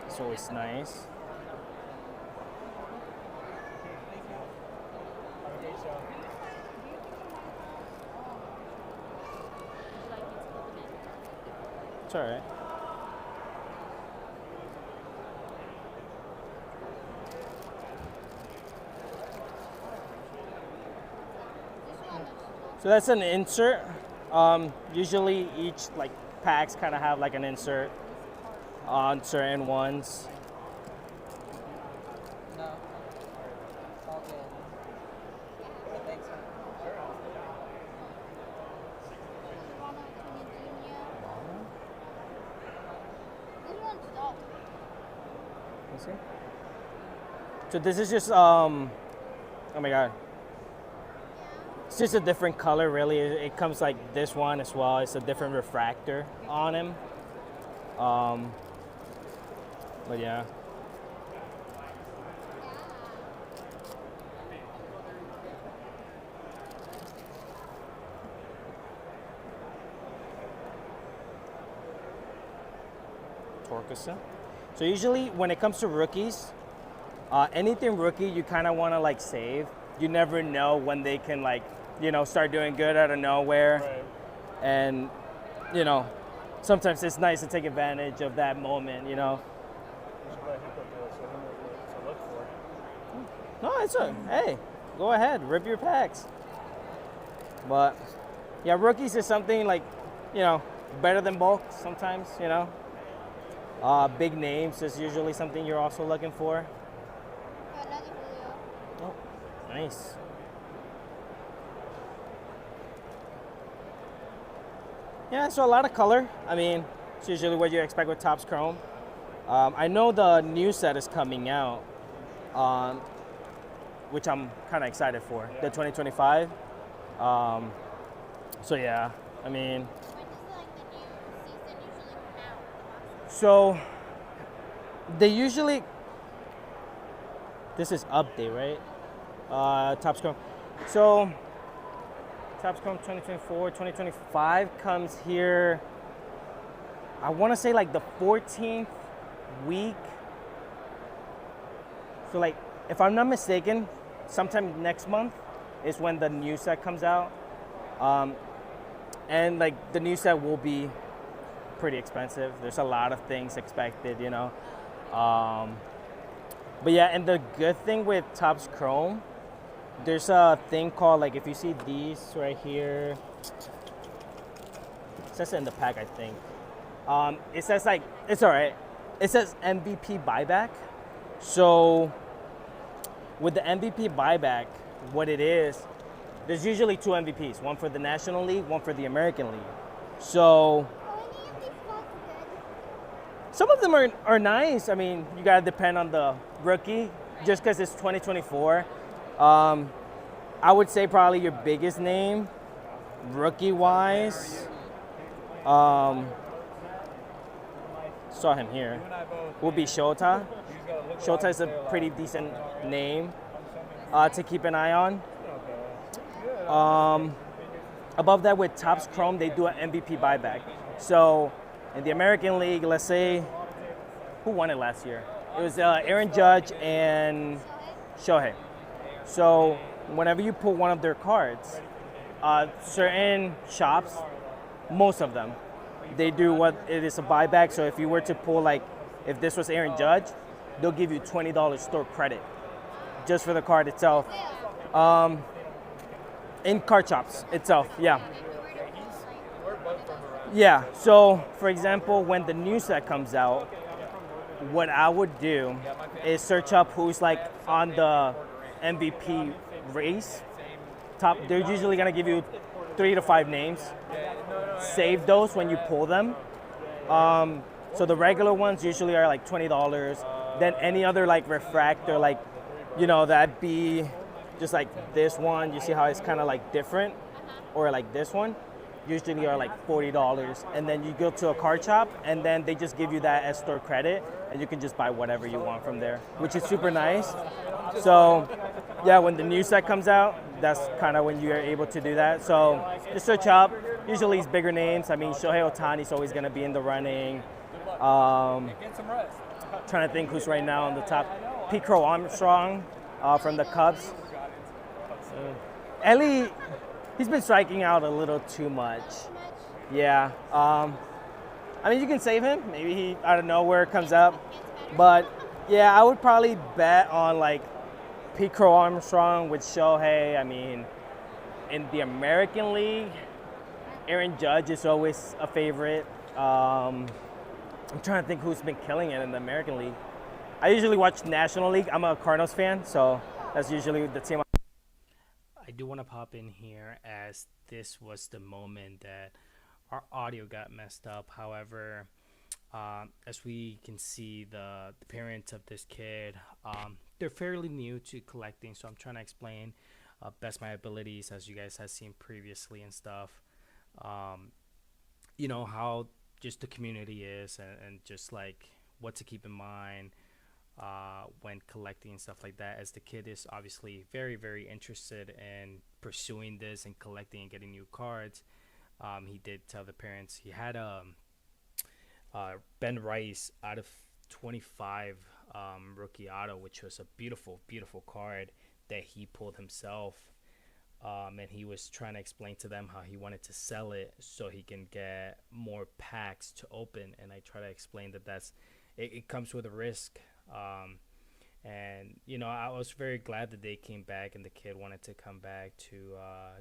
It's always nice. It's all right. So that's an insert. Usually each like packs kind of have like an insert on certain ones. no. It's all good. But thanks, man. This one's dope. Let's see. So this is just oh my god. It's just a different color really. It comes like this one as well. It's a different refractor on him. But yeah. Torkosa. So usually when it comes to rookies, anything rookie you kind of want to like save. You never know when they can like, you know, start doing good out of nowhere. Right. And, you know, sometimes it's nice to take advantage of that moment, you know. You should let him go through it so he knows what to look for. No, it's a hey, go ahead, rip your packs. But yeah, rookies is something like, you know, better than bulk sometimes, you know. Big names is usually something you're also looking for. Oh, nice. Yeah, so a lot of color. I mean, it's usually what you expect with Topps Chrome. I know the new set is coming out, which I'm kind of excited for, the 2025. So yeah, I mean, so they usually, this is update, right? Topps Chrome. So Topps Chrome 2024, 2025 comes here, I want to say like the 14th week. So like, if I'm not mistaken, sometime next month is when the new set comes out. And like the new set will be pretty expensive. There's a lot of things expected, you know. But yeah, and the good thing with Topps Chrome, there's a thing called, like, if you see these right here, it says it in the pack, I think. It says like, it's all right. It says MVP buyback. So with the MVP buyback, what it is, there's usually two MVPs, one for the National League, one for the American League. So some of them are nice. I mean, you gotta depend on the rookie, just because it's 2024. I would say probably your biggest name, rookie-wise, saw him here, will be Shota. Shota is a pretty decent name to keep an eye on. Above that, with Topps Chrome, they do an MVP buyback. So in the American League, let's say, who won it last year? It was Aaron Judge and Shohei. So whenever you pull one of their cards, certain shops, most of them, they do what it is a buyback. So if you were to pull, like, if this was Aaron Judge, they'll give you $20 store credit just for the card itself. In card shops itself, yeah. Yeah, so for example, when the new set comes out, what I would do is search up who's like on the MVP race. They're usually gonna give you 3 to 5 names. Save those when you pull them. So the regular ones usually are like $20. Then any other like refractor, like, you know, that'd be just like this one. You see how it's kind of like different, or like this one, usually are like $40. And then you go to a card shop, and then they just give you that as store credit, and you can just buy whatever you want from there, which is super nice. So yeah, when the new set comes out, that's kind of when you're able to do that. So just search up. Usually it's bigger names. I mean, Shohei Ohtani's always going to be in the running. Trying to think who's right now on the top. Pete Crow Armstrong from the Cubs. Ellie, he's been striking out a little too much. Yeah. I mean, you can save him. Maybe he out of nowhere comes up. But yeah, I would probably bet on like Pete Crow Armstrong with Shohei. I mean, in the American League, Aaron Judge is always a favorite. I'm trying to think who's been killing it in the American League. I usually watch National League. I'm a Cardinals fan, so that's usually the team. I do want to pop in here, as this was the moment that our audio got messed up. However, as we can see, the parents of this kid, they're fairly new to collecting, so I'm trying to explain best my abilities, as you guys have seen previously and stuff. You know, how just the community is, and just like what to keep in mind when collecting and stuff like that, as the kid is obviously very, very interested in pursuing this and collecting and getting new cards. He did tell the parents he had Ben Rice out of 25 rookie auto, which was a beautiful, beautiful card that he pulled himself. and he was trying to explain to them how he wanted to sell it so he can get more packs to open. And I try to explain that it comes with a risk. And I was very glad that they came back and the kid wanted to come back to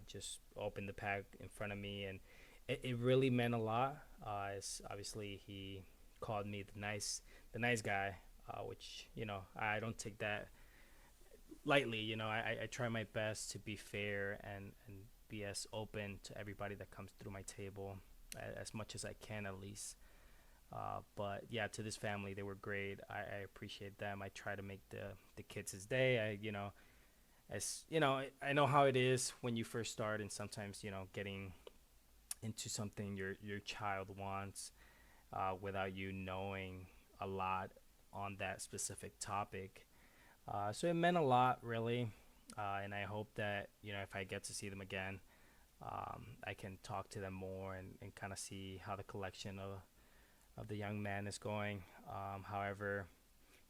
just open the pack in front of me, and it really meant a lot. Obviously he called me the nice guy, which I don't take that lightly. I try my best to be fair and be as open to everybody that comes through my table as much as I can, at least. But yeah, to this family, they were great. I appreciate them. I try to make the kids' day. I know how it is when you first start, and sometimes getting into something your child wants without you knowing a lot on that specific topic. So it meant a lot, really, and I hope that if I get to see them again, I can talk to them more and kind of see how the collection of the young man is going. However,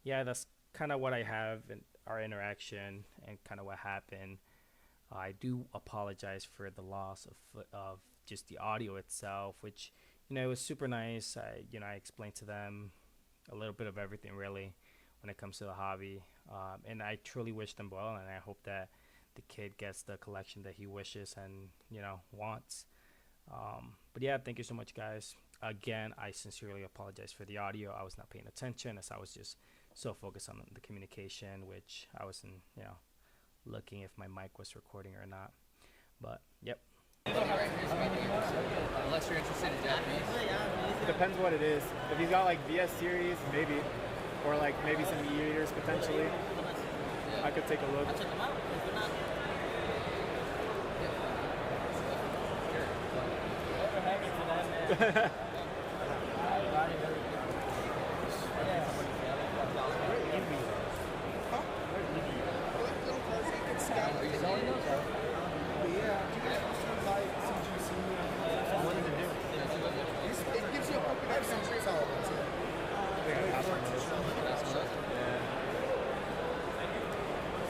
yeah, that's kind of what I have in our interaction and kind of what happened. I do apologize for the loss of just the audio itself, which it was super nice. I explained to them a little bit of everything, really, when it comes to the hobby, and I truly wish them well, and I hope that the kid gets the collection that he wishes and wants. But yeah, thank you so much, guys. Again, I sincerely apologize for the audio. I was not paying attention as I was just so focused on the communication, which I wasn't, looking if my mic was recording or not. But yep. Unless you're interested in Japanese. Depends what it is. If he's got like VS series, maybe, or like maybe some e-readers potentially, I could take a look.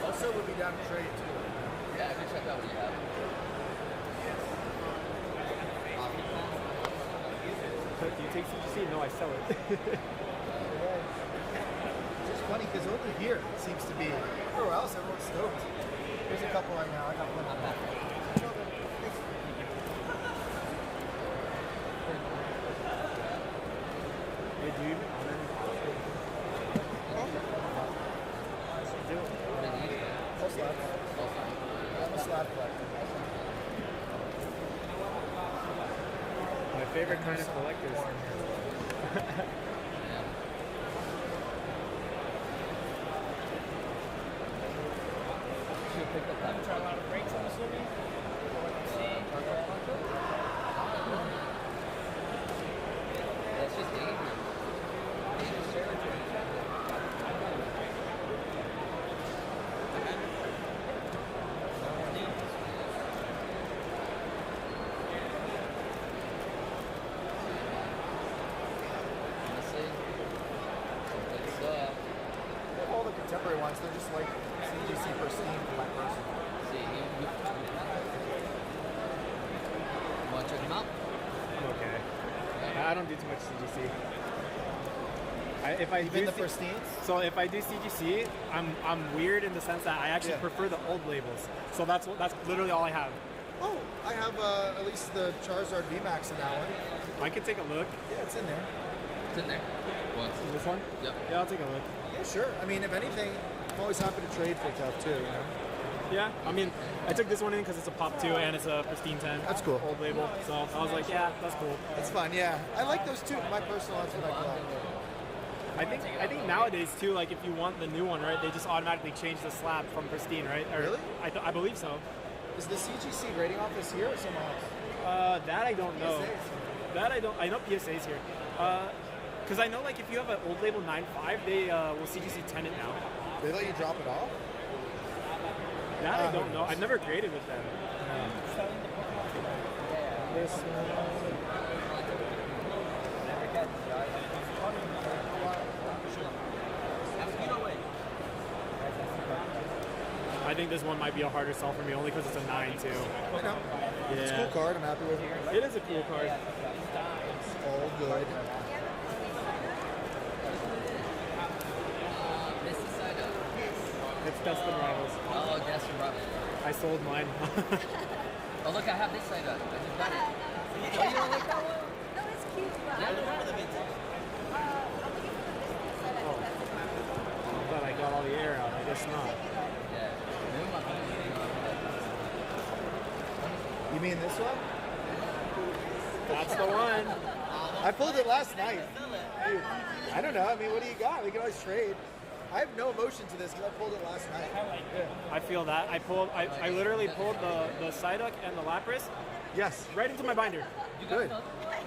Also would be down to trade too. Yeah, I can check out what you have. Do you take CGC? No, I sell it. It's just funny because over here it seems to be everywhere else everyone's stoked. There's a couple right now. I got one on that. Hey, do you even honor me? Full slab. I'm a slab collector. My favorite kind of collectors. Try a lot of breaks, I'm assuming. That's just dangerous. Dangerous territory. All the contemporary ones, they're just like CGC pristine for my person. Want to check them out? I'm okay. I don't do too much CGC. If I Even do the pristines? So if I do CGC, I'm weird in the sense that I actually prefer the old labels. So that's literally all I have. Oh, I have at least the Charizard VMAX in that one. I could take a look. Yeah, it's in there. It's in there. What? This one? Yep. Yeah, I'll take a look. Yeah, sure. I mean, if anything, I'm always happy to trade for stuff too, Yeah, I mean, I took this one in because it's a Pop 2 and it's a pristine 10. That's cool. Old label. So I was like, yeah, that's cool. It's fun, yeah. I like those too. My personal, that's what I collect. I think nowadays too, like if you want the new one, right, they just automatically change the slab from pristine, right? Or, Really? I believe so. Is the CGC grading office here or somewhere else? That I don't know. PSAs. That I don't. I know PSA's here. Because I know like if you have an old label 9.5, they will CGC 10 it now. They let you drop it off? That I don't know. I've never graded with them. This one. think this one might be a harder sell for me only because it's a 9 too. I know. Yeah. It's a cool card. I'm happy with it. It is a cool card. All good. It's Dustin Rivals. Oh, Dustin Rivals. I sold mine. Oh, look, I have this side up. I just got it. Oh, you don't like that one? No, it's cute, but Yeah. I'm looking for the vintage setup. Oh. I thought I got all the air out. I guess not. Yeah. You mean this one? That's the one. I pulled it last night. Dude, I don't know. I mean, what do you got? We can always trade. I have no emotion to this because I pulled it last night. I feel that. I literally pulled the Psyduck and the Lapras. Yes. Right into my binder. Good.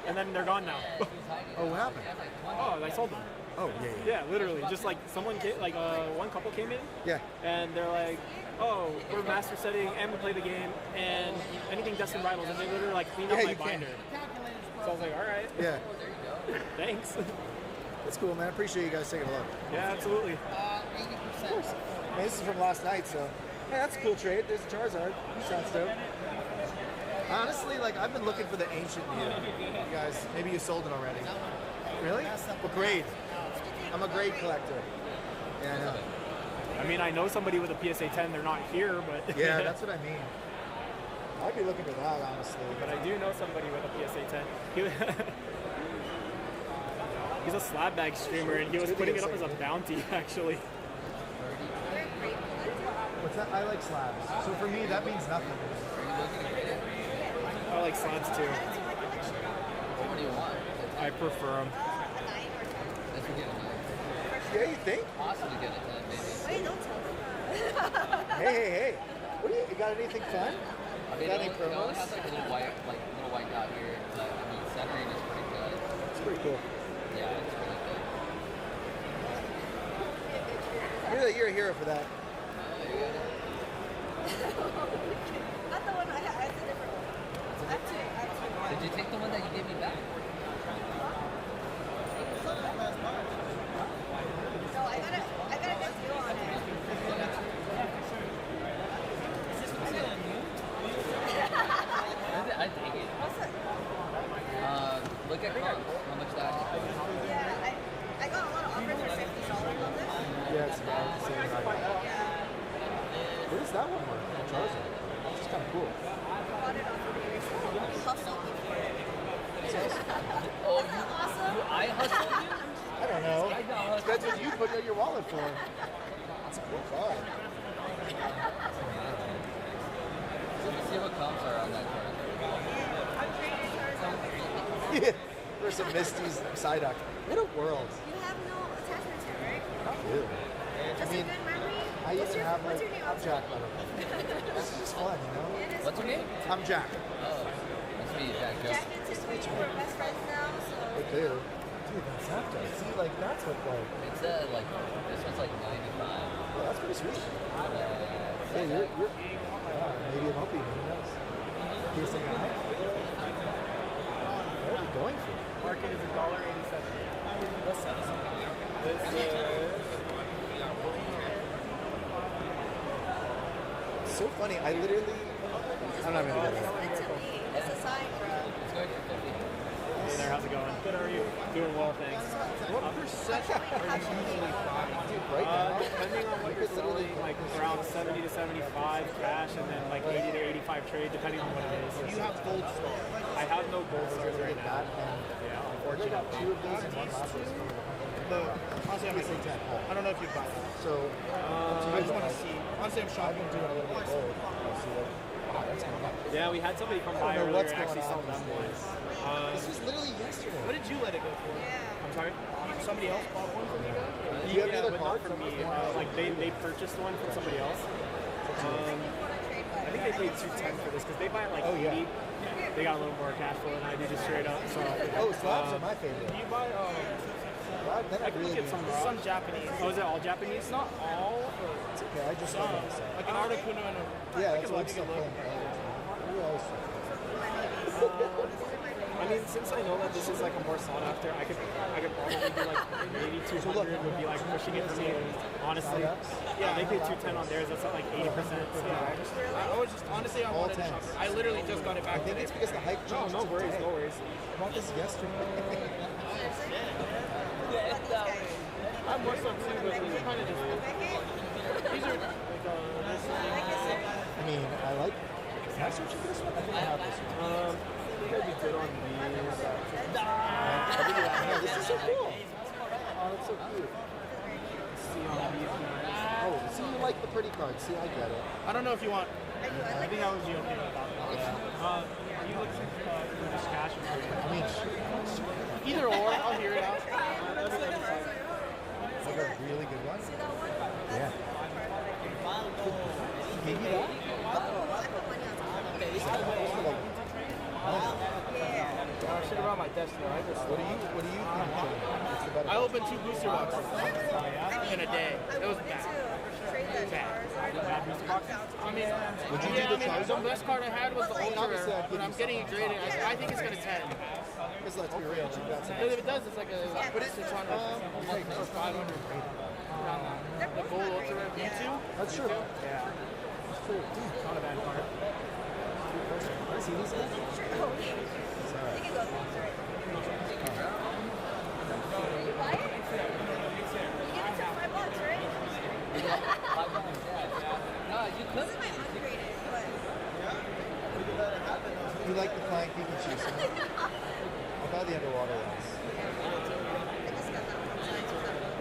And then they're gone now. Oh, what happened? Oh, I sold them. Oh, yeah. Yeah, literally. Just like someone came, like one couple came in. Yeah. And they're like, oh, we're master setting and we play the game and anything Dustin Rivals, and they literally like cleaned up my binder. So I was like, all right. Yeah. Thanks. That's cool, man. I appreciate you guys taking a look. Yeah, absolutely. 80%. Of course. I mean, this is from last night, so yeah, that's a cool trade. There's a Charizard. Sounds dope. Honestly, like I've been looking for the ancient Mew. You guys, maybe you sold it already. Really? What grade? I'm a grade collector. Yeah, I know. I mean, I know somebody with a PSA 10. They're not here, but Yeah, that's what I mean. I'd be looking for that, honestly. But I do know somebody with a PSA 10. He's a slab bag streamer, and he was putting it up as a bounty, actually. What's that? I like slabs. So for me, that means nothing. I like slabs too. What do you want? I prefer them. Let's get a 9. Yeah, you think? Possibly get a 10, maybe. Wait, don't tell them. Hey. What do you got? Anything fun? I mean, Got any it only promos? has like a little white dot here, but I mean, centering is pretty good. It's pretty cool. Yeah, it's really good. You're a hero for that. Not the one I have. It's a different one. I have two. Did you take the one that you gave me back? No, I got a good deal on it. I take it. Look at cards. How much that is. Yeah, I got a lot of offers for $50 on this. Yeah, it's about the same right. Yeah. What is that one worth? Charizard. It's kind of cool. Bought it off of eBay. You hustled me for it. Oh, Isn't that awesome? I hustled you? I don't know. That's what you put in your wallet for. That's a cool card. Let's see what comps are on that card. I'm trading Charizard. Yeah. There's some Misty's Psyduck. What a world. You have no attachment to it, right? Not really. Just a good memory? I even have like, what's your name? I'm Jack, by the way. This is just fun, you know? It is What's your name? I'm Jack. Oh, must be Jack Joe. Jack and Tiffany, we're best friends now, so. They do. Dude, that's after. See, like, that's what, like, It's like, this one's like 95. yeah, that's pretty sweet. Yeah, Hey, maybe it won't be. Who knows? Piercing eye? What are we going for? Market is $1.87. It's so funny. I literally. I'm not gonna do that. It's a me. It's a sign, bro. Let's go for 50. Hey there, how's it going? Good, how are you? Doing well, thanks. What percent are you usually buying? Dude, right now? Depending on what you're selling, like around 70 to 75 cash, and then like 80 to 85 trade, depending on what it is. You have gold stars. I have no gold stars right now. That and Yeah, I got unfortunately. two of these and one last one. Honestly, I'm PSA 10. I don't know if you'd buy that. So, I just want to see. Honestly, I'm I've shopping. been doing a little bit of gold. I'll see what. Wow, that's kind of fun. Yeah, we had somebody come by know earlier what's and actually going sell on them these one. This was literally yesterday. What did you let it go for? Yeah. I'm sorry? Somebody else bought one from you guys? Do you have Yeah, another but card not from me. Like they purchased one from somebody else. I think they paid $210 for this because they buy like Oh, 80. yeah. They got a little more cash flow than I do, just straight up. So Oh, slabs are my favorite. Do you buy, Well, then I can really look at some raw. some Japanese? Oh, is it all Japanese? Not all, but It's okay. I just some. love it. Like an Articuno and a... Yeah, that's can what I'm look, still you can playing. look. Who else? I mean, since I know that this is like a more sought after, I could probably do like maybe 200 would be like pushing it for me. Honestly, yeah, they paid 210 on theirs. That's at like 80%. I was just honestly, I wanted to shop. I literally just got it back. I think it's because the hype changed. No worries, no worries. I bought this yesterday. I'm more so too, but these are kind of just. These are like I mean, I like. Can I search for this one? I think I have this one. I think I'd be good on these. No, this is so cool. Oh, that's so cute. Let's see on these guys. Oh, see, you like the pretty cards. See, I get it. I don't know if you want. I think I would be okay with that. Are you looking for just cash or I mean, Either or, I'll hear it out. like a really good one. Yeah. Give you that? I should have brought my desk though. What do you think? What's the better? I opened 2 booster boxes in a day. It was bad. I mean, Would you do the Charizard? the best card I had was the Ultra, obviously I'd give but you I'm getting it graded. I think it's gonna 10. Because let's be real, you got some. Because if it does, it's like a 600 or 500. The Gold Ultra V2. That's true. Yeah. That's true. Not a bad card. See these guys? You like the flying Pikachu, so I'll buy the underwater ones.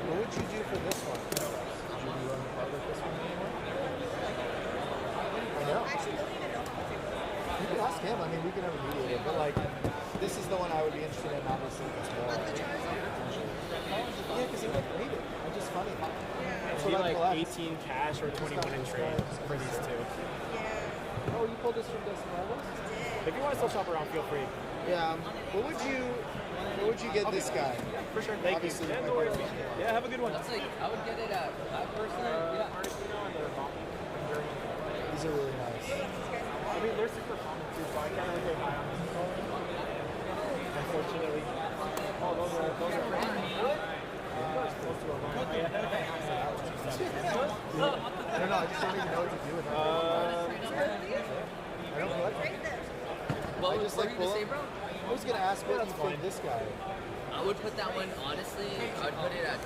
What would you do for this one? Would you run the card like this one anymore? I know. You can ask him. I mean, we can have a meeting, but like, this is the one I would be interested in. Obviously, it's more. Yeah, because he like made it. It's just funny. It'd be like 18 cash or 21 in trade for these two. Oh, you pulled this from Destin Rivals? If you want to still shop around, feel free. Yeah. What would you get this guy? For sure. Thank Obviously, you. my No worries. buddy. Yeah, have a good one. That's like, I would get it at, I personally, These are really nice. I mean, they're super common too, so I can't really get high on them. Unfortunately. Oh, those are pretty. I don't know. I just don't even know what to do with them. I don't collect them. What I would just you like pull say, them. bro? I was gonna ask what you think this guy. I would put that one, honestly, I would put it at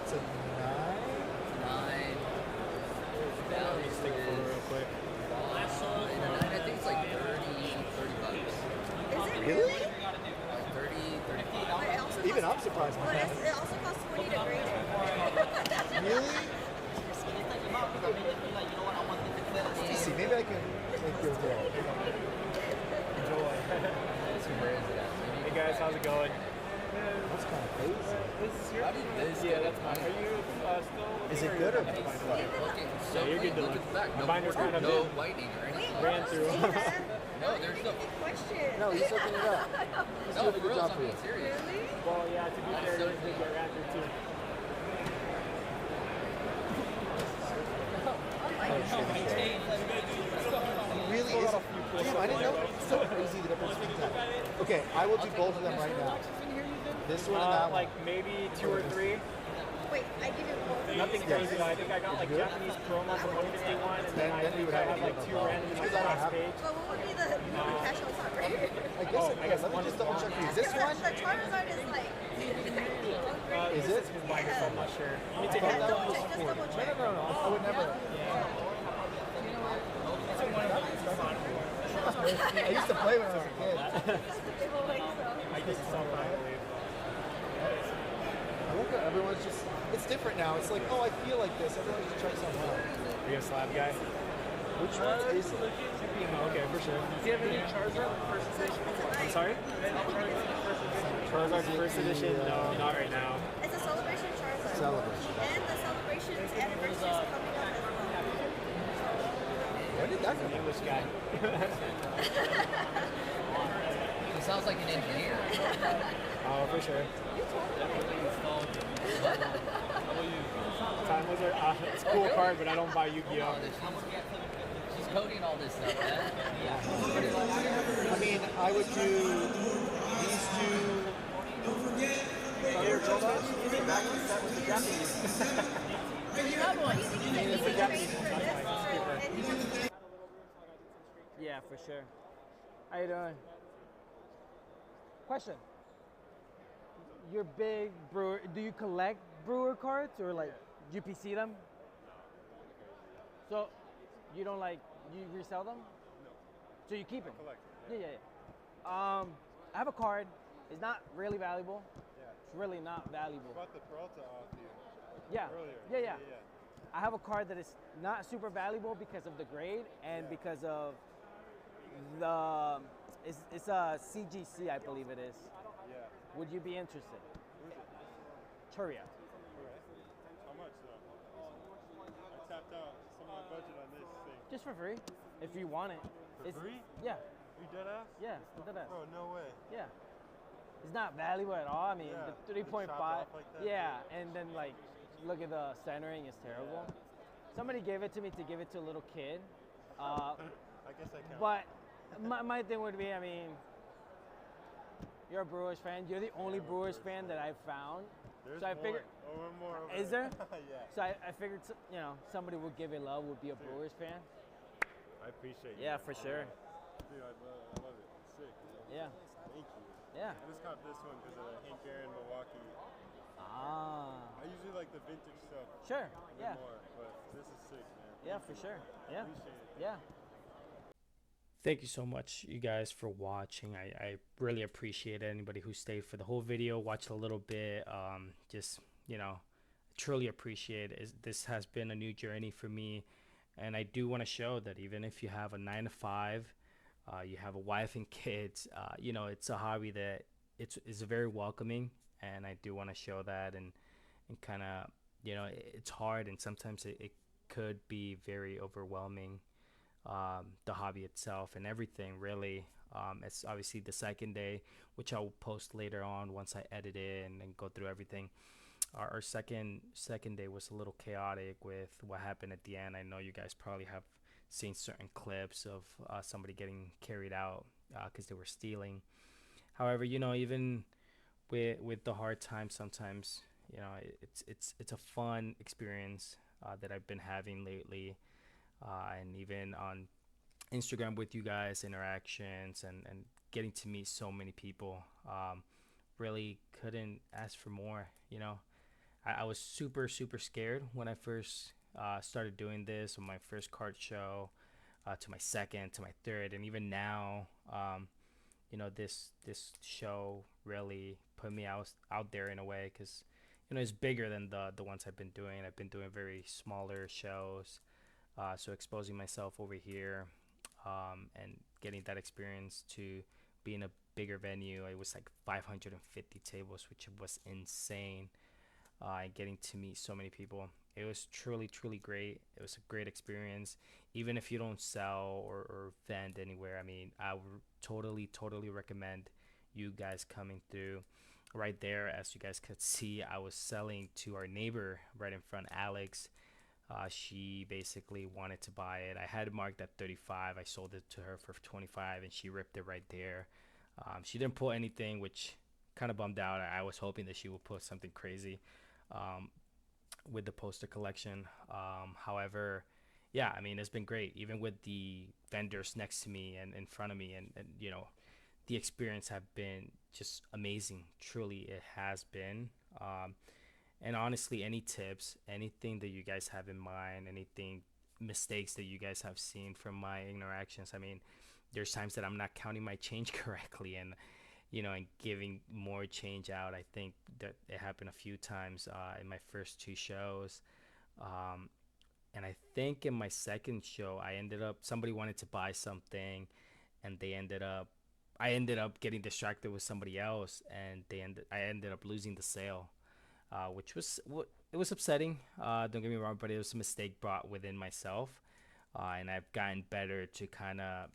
It's a 9. 9. Let me stick for real quick. I think it's like 30 bucks. Really? Like 30. Even I'm surprised by that. It also costs 20 to grade it. Really? Let's see. Maybe I can make your day. Enjoy. Hey guys, how's it going? That's kind of crazy. This is your? How did this Yeah, that's mine. Are you still? Is it good or bad? Okay, so Yeah, you're good to look look. at the back. No, Binder's kind of no big. whitening or anything. Ran through. No, there's no. No, he's looking it up. He's No, doing a for good real, job I'm for you. being serious. Well, yeah, to be fair, it did get ran through too. Really is. Damn, I didn't know. It's so crazy the difference between that. Okay, I will do both of them right now. This one and that one. Like maybe 2 or 3. Wait, I give you both. Nothing crazy though. I think I got like Japanese promo for 151, and then I Then we think would I have have to like give 2 them random in both. the last page. But what would be the cash on top, right? I guess it is. Let me just double check for you. This one? The Charizard is like. Is it? His binder, so I'm not sure. Let me take I a thought that look. was Just four. double check. No. I would never. I used to play when I was a kid. I just saw it, I believe. I look at everyone's just. It's different now. It's like, oh, I feel like this. Everyone's just trying something out. Are you a slab guy? Which one is it? Okay, for sure. Do you have any Charizard first edition? I'm sorry? Charizard first edition? No, not right now. It's a celebration Charizard. Celebration. And the celebration's anniversary is coming up as well. When did that come out? English guy. He sounds like an engineer. Oh, for sure. Time Wizard, it's a cool card, but I don't buy Yu-Gi-Oh. She's coding all this stuff, man. I mean, I would do these two. Here, Joe, back to set with the Japanese. Yeah, for sure. How you doing? Question. You're big brewer. Do you collect brewer cards or like UPC them? So you don't like you resell them? No. So you keep them? Collect. Yeah. I have a card. It's not really valuable. Yeah. It's really not valuable. I bought the Peralta off you. Yeah. Earlier. Yeah. I have a card that is not super valuable because of the grade and because of the it's a CGC, I believe it is. Yeah. Would you be interested? Who's it? Churia. How much though? I tapped out some of my budget on this thing. Just for free, if you want it. For free? Yeah. You dead ass? Yeah, dead ass. Bro, no way. Yeah. It's not valuable at all. I mean, Yeah, the 3.5. chopped off like that? Yeah, and then like, look at the centering is terrible. Somebody gave it to me to give it to a little kid. I guess I can. But my thing would be, I mean, you're a Brewers fan. You're the only Brewers fan that I've found. There's so I more. figured. More over Is there? Yeah. So I figured, somebody would give it love would be a Brewers fan. I appreciate it. Yeah, for sure. Dude, I love it. It's sick. Yeah. Thank you. Yeah. I just got this one because of Hank Aaron Milwaukee. Ah. I usually like the vintage stuff. Sure. a bit Yeah. More, but this is sick, man. Yeah, Thank for you. sure. I Yeah. appreciate it. Yeah. Thank you so much, you guys, for watching. I really appreciate it. Anybody who stayed for the whole video, watched a little bit, just, truly appreciate it. This has been a new journey for me, and I do want to show that even if you have a 9 to 5, you have a wife and kids, it's a hobby that it's very welcoming, and I do want to show that, and kind of, it's hard, and sometimes it could be very overwhelming. The hobby itself and everything, really. It's obviously the second day, which I will post later on once I edit it and go through everything. Our second day was a little chaotic with what happened at the end. I know you guys probably have seen certain clips of somebody getting carried out because they were stealing. However, even with the hard times, sometimes it's a fun experience that I've been having lately. And even on Instagram with you guys, interactions and getting to meet so many people, really couldn't ask for more. I was super scared when I first started doing this, on my first card show, to my second, to my third, and even now, this show really put me out there in a way, because it's bigger than the ones I've been doing. I've been doing very smaller shows. So exposing myself over here, and getting that experience to be in a bigger venue. It was like 550 tables, which was insane. And getting to meet so many people. It was truly great. It was a great experience. Even if you don't sell or vend anywhere, I mean, I would totally recommend you guys coming through. Right there, as you guys could see, I was selling to our neighbor right in front, Alex. She basically wanted to buy it. I had it marked at 35. I sold it to her for 25, and she ripped it right there. She didn't put anything, which kind of bummed out. I was hoping that she would put something crazy with the poster collection. However, yeah, I mean, it's been great, even with the vendors next to me and in front of me, and the experience have been just amazing. Truly, it has been. And honestly, any tips, anything that you guys have in mind, mistakes that you guys have seen from my interactions. I mean, there's times that I'm not counting my change correctly, and and giving more change out. I think that it happened a few times in my first 2 shows. And I think in my second show, somebody wanted to buy something, and I ended up getting distracted with somebody else, and I ended up losing the sale. Which was upsetting. Don't get me wrong, but it was a mistake brought within myself, and I've gotten better to kind of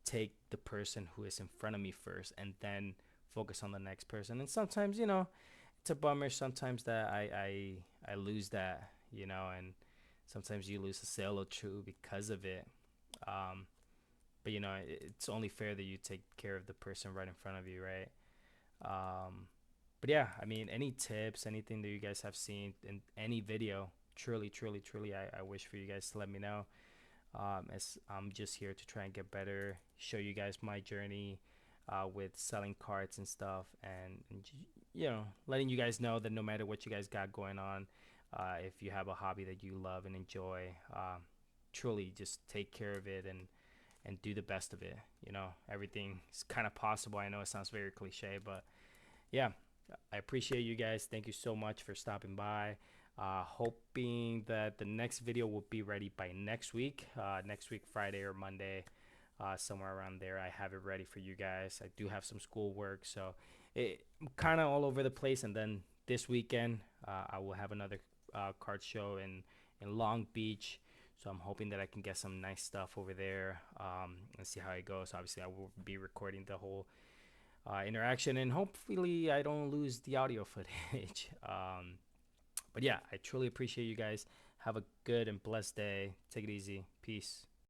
take the person who is in front of me first, and then focus on the next person. And sometimes, it's a bummer. Sometimes that I lose that, and sometimes you lose a sale or two because of it. But you know, it's only fair that you take care of the person right in front of you, right? But yeah, I mean, any tips, anything that you guys have seen in any video, truly, truly, truly, I wish for you guys to let me know. As I'm just here to try and get better, show you guys my journey with selling carts and stuff, you know, letting you guys know that no matter what you guys got going on, if you have a hobby that you love and enjoy, truly just take care of it and do the best of it. You know, everything is kind of possible. I know it sounds very cliche, but yeah, I appreciate you guys. Thank you so much for stopping by. Hoping that the next video will be ready by next week, Friday or Monday, somewhere around there. I have it ready for you guys. I do have some schoolwork, so I'm kind of all over the place. And then this weekend, I will have another card show in Long Beach. So I'm hoping that I can get some nice stuff over there and see how it goes. Obviously, I will be recording the whole interaction, and hopefully I don't lose the audio footage. But yeah, I truly appreciate you guys. Have a good and blessed day. Take it easy. Peace.